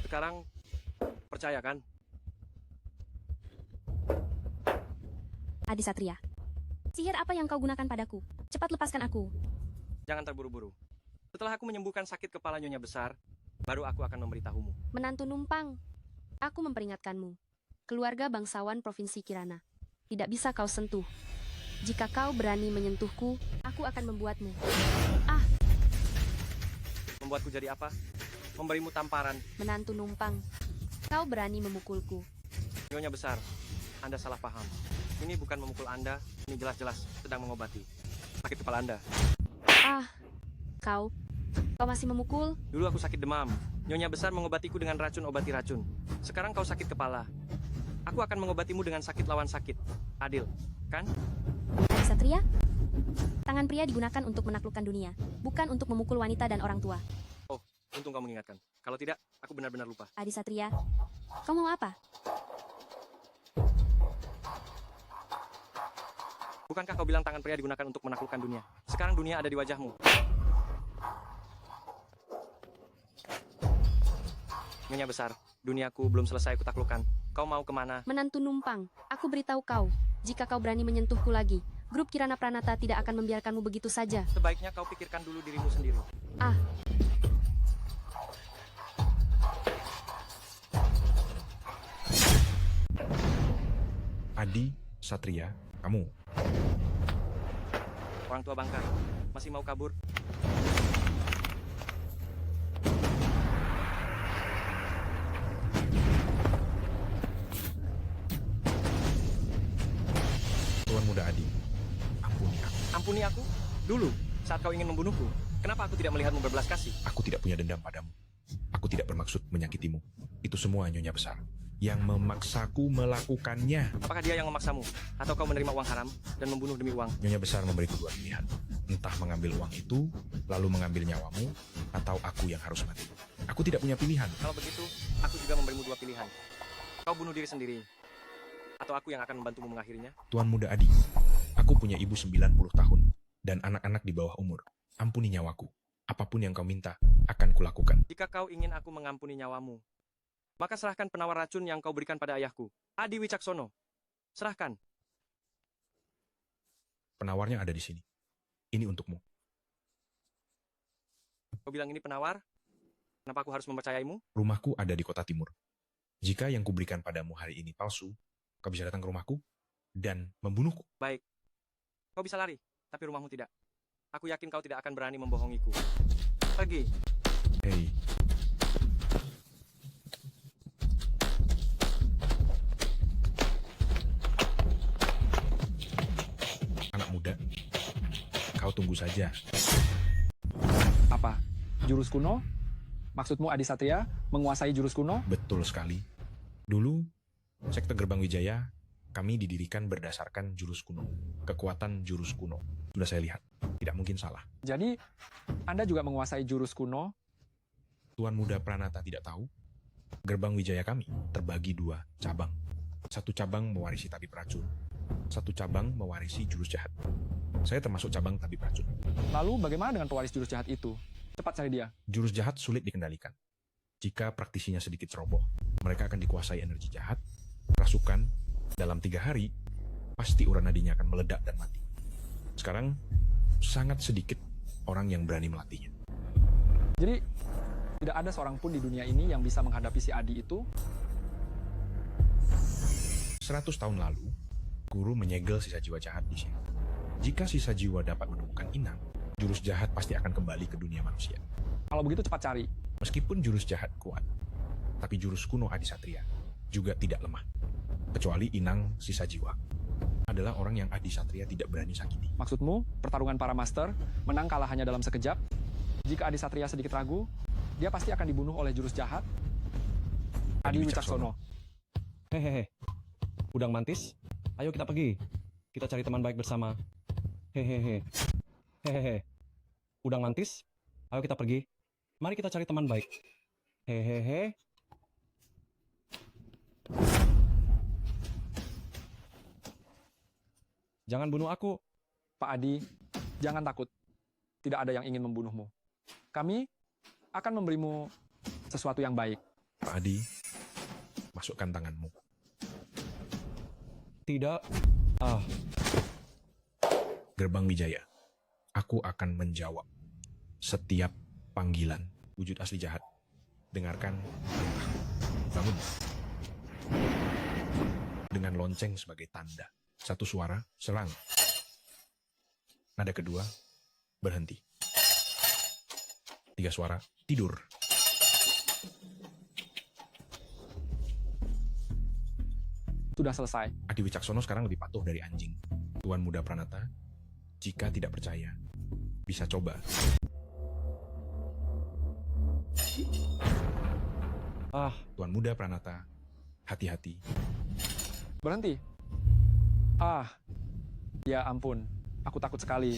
Sekarang, percaya kan? Adi Satria, sihir apa yang kau gunakan padaku? Cepat lepaskan aku. Jangan terburu-buru. Setelah aku menyembuhkan sakit kepala Nyonya Besar, baru aku akan memberitahumu. Menantu numpang, aku memperingatkanmu. Keluarga bangsawan Provinsi Kirana. Tidak bisa kau sentuh. Jika kau berani menyentuhku, aku akan membuatmu. Membuatku jadi apa? Memberimu tamparan. Menantu numpang, kau berani memukulku. Nyonya Besar, Anda salah paham. Ini bukan memukul Anda, ini jelas-jelas sedang mengobati sakit kepala Anda. Kau masih memukul? Dulu aku sakit demam. Nyonya Besar mengobatiku dengan racun obati racun. Sekarang kau sakit kepala. Aku akan mengobatimu dengan sakit lawan sakit. Adil, kan? Adi Satria, tangan pria digunakan untuk menaklukkan dunia, bukan untuk memukul wanita dan orang tua. Oh, untung kau mengingatkan. Kalau tidak, aku benar-benar lupa. Adi Satria, kau mau apa? Bukankah kau bilang tangan pria digunakan untuk menaklukkan dunia? Sekarang dunia ada di wajahmu. Nyonya Besar, duniaku belum selesai kutaklukkan. Kau mau kemana? Menantu numpang, aku beritahu kau, jika kau berani menyentuhku lagi, grup Kirana Pranata tidak akan membiarkanmu begitu saja. Sebaiknya kau pikirkan dulu dirimu sendiri. Adi Satria, kamu. Orang tua bangka. Masih mau kabur? Tuan Muda Adi, ampuni aku. Ampuni aku? Dulu, saat kau ingin membunuhku, kenapa aku tidak melihatmu berbelas kasih? Aku tidak punya dendam padamu. Aku tidak bermaksud menyakitimu. Itu semua Nyonya Besar yang memaksaku melakukannya. Apakah dia yang memaksamu? Atau kau menerima uang haram dan membunuh demi uang? Nyonya Besar memberiku dua pilihan. Entah mengambil uang itu, lalu mengambil nyawamu, atau aku yang harus mati. Aku tidak punya pilihan. Kalau begitu, aku juga memberimu dua pilihan. Kau bunuh diri sendiri, atau aku yang akan membantumu mengakhirinya. Tuan Muda Adi, aku punya ibu 90 tahun dan anak-anak di bawah umur. Ampuni nyawaku. Apapun yang kau minta, akan kulakukan. Jika kau ingin aku mengampuni nyawamu, maka serahkan penawar racun yang kau berikan pada ayahku, Adi Wicaksono. Serahkan. Penawarnya ada di sini. Ini untukmu. Kau bilang ini penawar? Kenapa aku harus mempercayaimu? Rumahku ada di kota timur. Jika yang kuberikan padamu hari ini palsu, kau bisa datang ke rumahku dan membunuhku. Baik. Kau bisa lari, tapi rumahmu tidak. Aku yakin kau tidak akan berani membohongiku. Pergi. Hei, anak muda, kau tunggu saja. Apa? Jurus kuno? Maksudmu Adi Satria menguasai jurus kuno? Betul sekali. Dulu, sekte Gerbang Wijaya, kami didirikan berdasarkan jurus kuno. Kekuatan jurus kuno. Sudah saya lihat. Tidak mungkin salah. Jadi, Anda juga menguasai jurus kuno? Tuan Muda Pranata tidak tahu? Gerbang Wijaya kami terbagi dua cabang. Satu cabang mewarisi tabib racun. Satu cabang mewarisi jurus jahat. Saya termasuk cabang tabib racun. Lalu bagaimana dengan pewaris jurus jahat itu? Cepat cari dia. Jurus jahat sulit dikendalikan. Jika praktisinya sedikit ceroboh, mereka akan dikuasai energi jahat, rasukan, dalam 3 hari, pasti urat nadinya akan meledak dan mati. Sekarang, sangat sedikit orang yang berani melatihnya. Jadi, tidak ada seorang pun di dunia ini yang bisa menghadapi si Adi itu? 100 tahun lalu, guru menyegel sisa jiwa jahat di sini. Jika sisa jiwa dapat menemukan inang, jurus jahat pasti akan kembali ke dunia manusia. Kalau begitu cepat cari. Meskipun jurus jahat kuat, tapi jurus kuno Adi Satria juga tidak lemah. Kecuali inang sisa jiwa adalah orang yang Adi Satria tidak berani sakiti. Maksudmu, pertarungan para master, menang kalah hanya dalam sekejap? Jika Adi Satria sedikit ragu, dia pasti akan dibunuh oleh jurus jahat? Adi Wicaksono. Hehehe. Udang mantis, ayo kita pergi. Kita cari teman baik bersama. Hehehe. Hehehe. Udang mantis, ayo kita pergi. Mari kita cari teman baik. Hehehe. Jangan bunuh aku. Pak Adi, jangan takut. Tidak ada yang ingin membunuhmu. Kami akan memberimu sesuatu yang baik. Pak Adi, masukkan tanganmu. Tidak. Ah, Gerbang Wijaya, aku akan menjawab setiap panggilan. Wujud asli jahat, dengarkan perintahku. Bangun. Dengan lonceng sebagai tanda. Satu suara, serang. Nada kedua, berhenti. 3 suara, tidur. Sudah selesai. Adi Wicaksono sekarang lebih patuh dari anjing. Tuan Muda Pranata, jika tidak percaya, bisa coba. ah, Tuan Muda Pranata, hati-hati. Berhenti. Ya ampun. Aku takut sekali.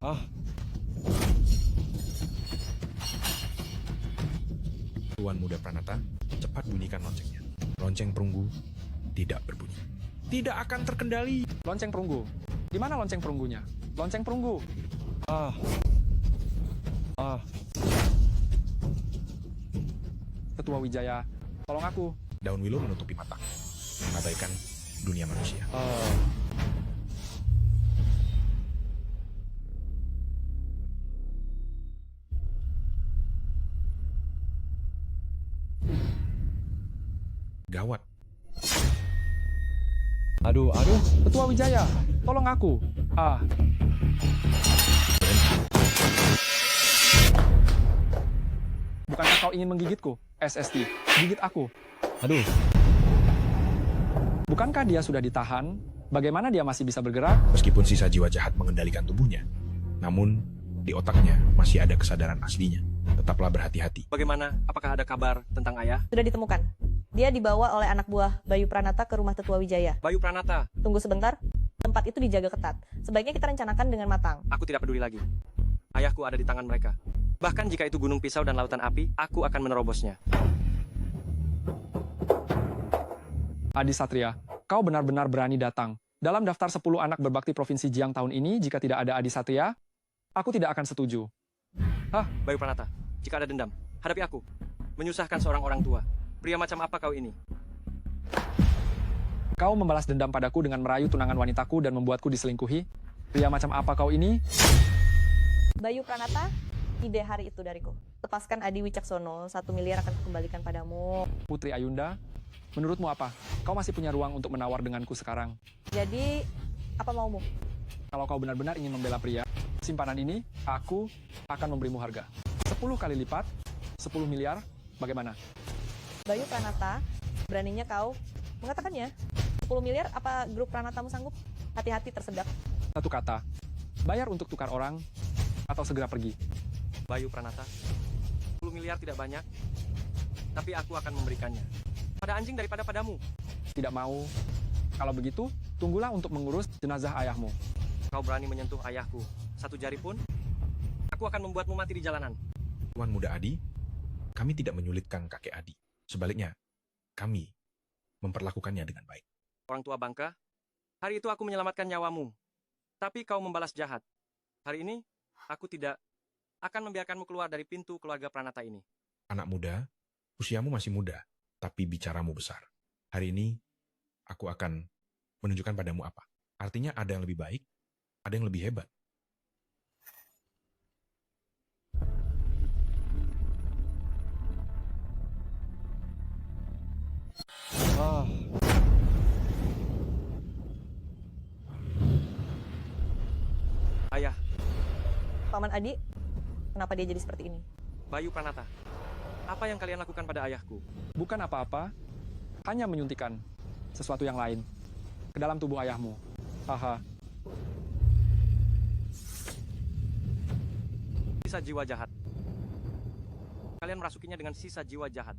ah. Tuan Muda Pranata, cepat bunyikan loncengnya. Lonceng perunggu tidak berbunyi. Tidak akan terkendali. Lonceng perunggu. Di mana lonceng perunggunya? Lonceng perunggu. Ah. Ah. Ketua Wijaya, tolong aku. Daun willow menutupi mata, mengabaikan dunia manusia. Gawat. Aduh. Tetua Wijaya, tolong aku. Bukankah kau ingin menggigitku? SST, gigit aku. Aduh. Bukankah dia sudah ditahan? Bagaimana dia masih bisa bergerak? Meskipun sisa jiwa jahat mengendalikan tubuhnya, namun di otaknya masih ada kesadaran aslinya. Tetaplah berhati-hati. Bagaimana? Apakah ada kabar tentang ayah? Sudah ditemukan. Dia dibawa oleh anak buah Bayu Pranata ke rumah Tetua Wijaya. Bayu Pranata, Tunggu sebentar, tempat itu dijaga ketat. Sebaiknya kita rencanakan dengan matang. aku tidak peduli lagi. Ayahku ada di tangan mereka. Bahkan jika itu gunung pisau dan lautan api, aku akan menerobosnya. Adi Satria, kau benar-benar berani datang. Dalam daftar 10 anak berbakti Provinsi Jiang tahun ini, jika tidak ada Adi Satria, aku tidak akan setuju. Bayu Pranata, jika ada dendam, hadapi aku. Menyusahkan seorang orang tua. Pria macam apa kau ini? Kau membalas dendam padaku dengan merayu tunangan wanitaku dan membuatku diselingkuhi? Pria macam apa kau ini? Bayu Pranata, ide hari itu dariku. Lepaskan Adi Wicaksono, 1 miliar akan kukembalikan padamu. Putri Ayunda, menurutmu apa? Kau masih punya ruang untuk menawar denganku sekarang. Jadi, apa maumu? Kalau kau benar-benar ingin membela pria, simpanan ini, aku akan memberimu harga. 10 kali lipat, 10 miliar, bagaimana? Bayu Pranata, beraninya kau mengatakannya. 10 miliar, apa grup Pranatamu sanggup? Hati-hati tersedak. Satu kata, bayar untuk tukar orang, atau segera pergi. Bayu Pranata, 10 miliar tidak banyak, tapi aku akan memberikannya. Pada anjing daripada padamu. Tidak mau. Kalau begitu, tunggulah untuk mengurus jenazah ayahmu. Kau berani menyentuh ayahku, 1 jari pun, aku akan membuatmu mati di jalanan. Tuan Muda Adi, kami tidak menyulitkan kakek Adi. Sebaliknya, kami memperlakukannya dengan baik. Orang tua bangka, hari itu aku menyelamatkan nyawamu. Tapi kau membalas jahat. Hari ini, aku tidak akan membiarkanmu keluar dari pintu keluarga Pranata ini. Anak muda, usiamu masih muda, tapi bicaramu besar. Hari ini, aku akan menunjukkan padamu apa. Artinya ada yang lebih baik, ada yang lebih hebat. Ayah, Paman Adi, kenapa dia jadi seperti ini? Bayu Pranata, apa yang kalian lakukan pada ayahku? Bukan apa-apa, hanya menyuntikkan sesuatu yang lain ke dalam tubuh ayahmu. Haha. Sisa jiwa jahat. Kalian merasukinya dengan sisa jiwa jahat.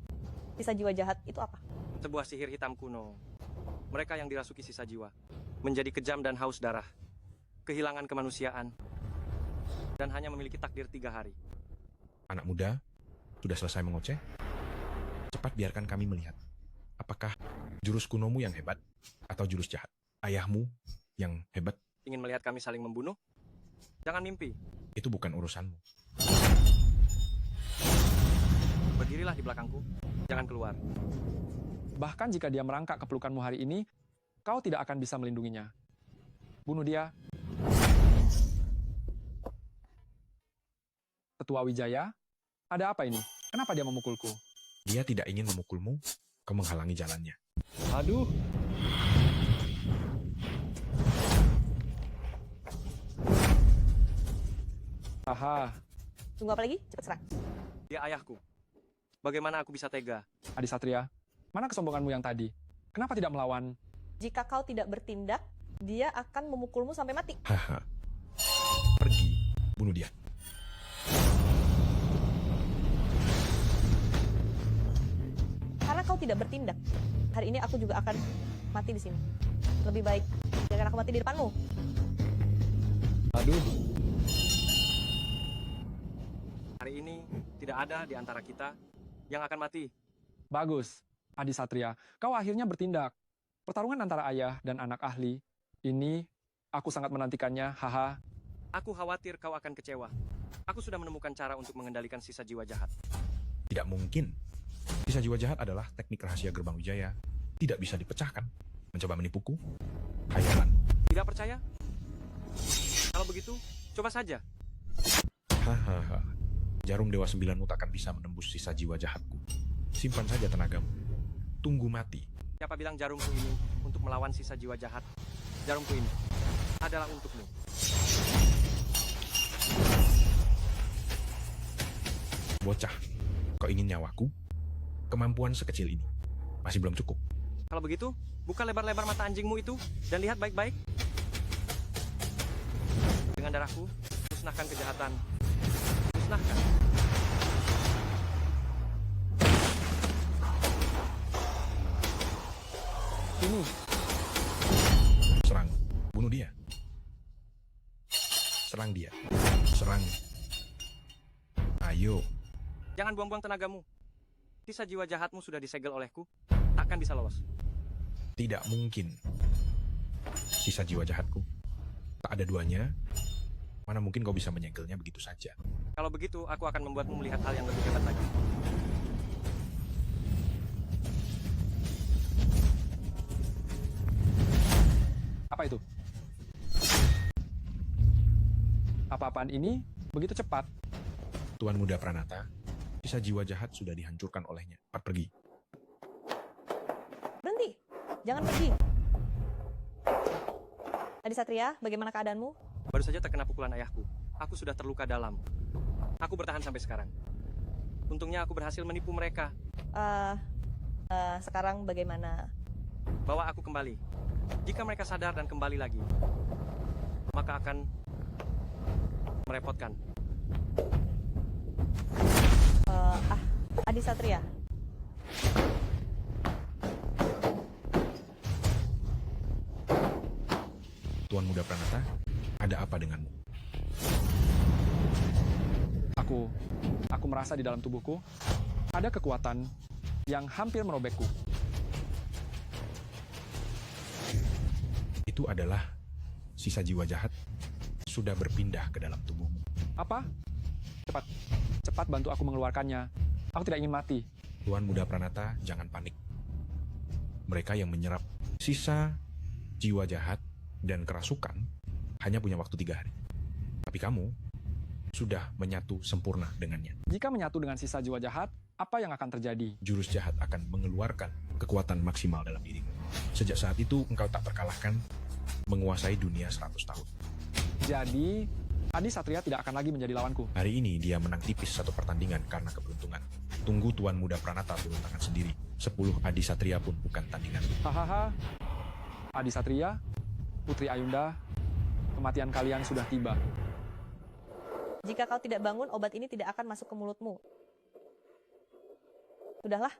Sisa jiwa jahat itu apa? Sebuah sihir hitam kuno. Mereka yang dirasuki sisa jiwa menjadi kejam dan haus darah, kehilangan kemanusiaan, dan hanya memiliki takdir 3 hari. Anak muda, sudah selesai mengoceh? Cepat biarkan kami melihat. Apakah jurus kunomu yang hebat atau jurus jahat? Ayahmu yang hebat? Ingin melihat kami saling membunuh? Jangan mimpi. Itu bukan urusanmu. Berdirilah di belakangku. Jangan keluar. Bahkan jika dia merangkak ke pelukanmu hari ini, kau tidak akan bisa melindunginya. Bunuh dia. Tetua Wijaya, ada apa ini? Kenapa dia memukulku? Dia tidak ingin memukulmu, kau menghalangi jalannya. Aduh. Aha, Tunggu apa lagi? Cepat serang. Dia ayahku. Bagaimana aku bisa tega? Adi Satria, mana kesombonganmu yang tadi? Kenapa tidak melawan? Jika kau tidak bertindak, dia akan memukulmu sampai mati. Haha. Pergi, bunuh dia. Karena kau tidak bertindak, hari ini aku juga akan mati di sini. Lebih baik jangan aku mati di depanmu. Aduh. Hari ini tidak ada di antara kita yang akan mati. Bagus, Adi Satria, kau akhirnya bertindak. Pertarungan antara ayah dan anak ahli, ini aku sangat menantikannya, haha. Aku khawatir kau akan kecewa. Aku sudah menemukan cara untuk mengendalikan sisa jiwa jahat. Tidak mungkin. Sisa jiwa jahat adalah teknik rahasia Gerbang Wijaya. Tidak bisa dipecahkan. Mencoba menipuku? Khayalan. Tidak percaya? Kalau begitu, coba saja. Hahaha. Jarum Dewa 9-mu tak akan bisa menembus sisa jiwa jahatku. Simpan saja tenagamu. Tunggu mati. Siapa bilang jarumku ini untuk melawan sisa jiwa jahat? Jarumku ini adalah untukmu. Bocah, kau ingin nyawaku? Kemampuan sekecil ini masih belum cukup. Kalau begitu, buka lebar-lebar mata anjingmu itu dan lihat baik-baik. Dengan darahku, musnahkan kejahatan. Musnahkan. Ini, Serang, bunuh dia. Serang dia. Serang. Ayo, Jangan buang-buang tenagamu. Sisa jiwa jahatmu sudah disegel olehku. Takkan bisa lolos. tidak mungkin. Sisa jiwa jahatku. Tak ada duanya. Mana mungkin kau bisa menyegelnya begitu saja. Kalau begitu, aku akan membuatmu melihat hal yang lebih hebat lagi. apa itu? Apa-apaan ini begitu cepat? Tuan Muda Pranata, sisa jiwa jahat sudah dihancurkan olehnya. Cepat pergi. Berhenti. Jangan pergi. Adi Satria, bagaimana keadaanmu? Baru saja terkena pukulan ayahku. Aku sudah terluka dalam. Aku bertahan sampai sekarang. Untungnya aku berhasil menipu mereka. Sekarang bagaimana? Bawa aku kembali. Jika mereka sadar dan kembali lagi, maka akan merepotkan. Adi Satria. Tuan Muda Pranata, ada apa denganmu? Aku merasa di dalam tubuhku ada kekuatan yang hampir merobekku. Itu adalah sisa jiwa jahat sudah berpindah ke dalam tubuhmu. Apa? Cepat bantu aku mengeluarkannya. Aku tidak ingin mati. Tuan Muda Pranata, jangan panik. Mereka yang menyerap sisa jiwa jahat dan kerasukan hanya punya waktu 3 hari. Tapi kamu sudah menyatu sempurna dengannya. Jika menyatu dengan sisa jiwa jahat, apa yang akan terjadi? Jurus jahat akan mengeluarkan kekuatan maksimal dalam dirimu. Sejak saat itu, engkau tak terkalahkan, menguasai dunia 100 tahun. Jadi, Adi Satria tidak akan lagi menjadi lawanku. Hari ini dia menang tipis satu pertandingan karena keberuntungan. Tunggu Tuan Muda Pranata turun tangan sendiri. 10 Adi Satria pun bukan tandingan. Hahaha. Adi Satria, Putri Ayunda, kematian kalian sudah tiba. Jika kau tidak bangun, obat ini tidak akan masuk ke mulutmu. Sudahlah.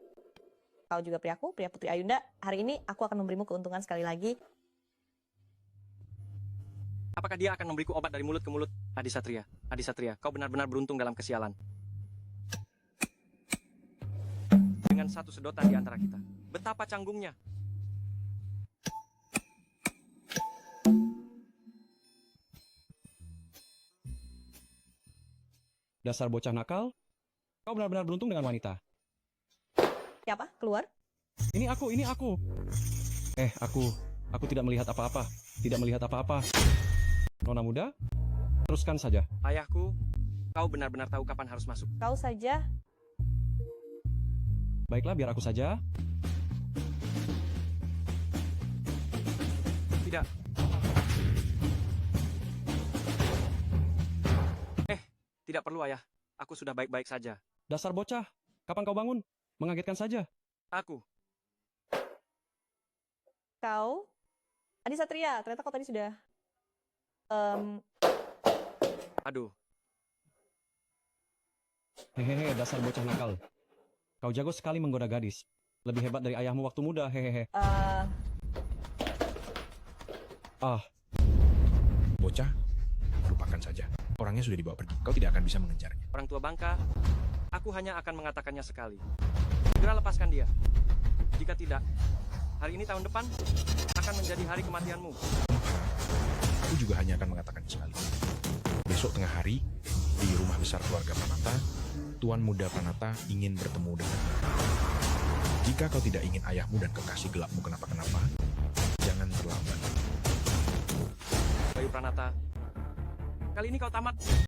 Kau juga priaku, pria Putri Ayunda. Hari ini aku akan memberimu keuntungan sekali lagi. Apakah dia akan memberiku obat dari mulut ke mulut? Adi Satria, kau benar-benar beruntung dalam kesialan. Dengan satu sedotan di antara kita. Betapa canggungnya. Dasar bocah nakal, kau benar-benar beruntung dengan wanita. Siapa? Keluar? Ini aku. Aku tidak melihat apa-apa. Tidak melihat apa-apa. Nona muda, teruskan saja. Ayahku, kau benar-benar tahu kapan harus masuk. Kau saja. Baiklah, biar aku saja. Tidak. Tidak perlu, ayah. Aku sudah baik-baik saja. Dasar bocah, kapan kau bangun? Mengagetkan saja. Aku. Kau? Adi Satria, ternyata kau tadi sudah... Aduh. Hehehe, dasar bocah nakal. Kau jago sekali menggoda gadis. Lebih hebat dari ayahmu waktu muda, hehehe. Bocah, lupakan saja. Orangnya sudah dibawa pergi. Kau tidak akan bisa mengejarnya. Orang tua bangka, aku hanya akan mengatakannya sekali. Segera lepaskan dia. Jika tidak, hari ini tahun depan akan menjadi hari kematianmu. Aku juga hanya akan mengatakannya sekali. Besok tengah hari, di rumah besar keluarga Pranata, Tuan Muda Pranata ingin bertemu denganmu. Jika kau tidak ingin ayahmu dan kekasih gelapmu kenapa-kenapa, jangan terlambat. Bayu Pranata, kali ini kau tamat.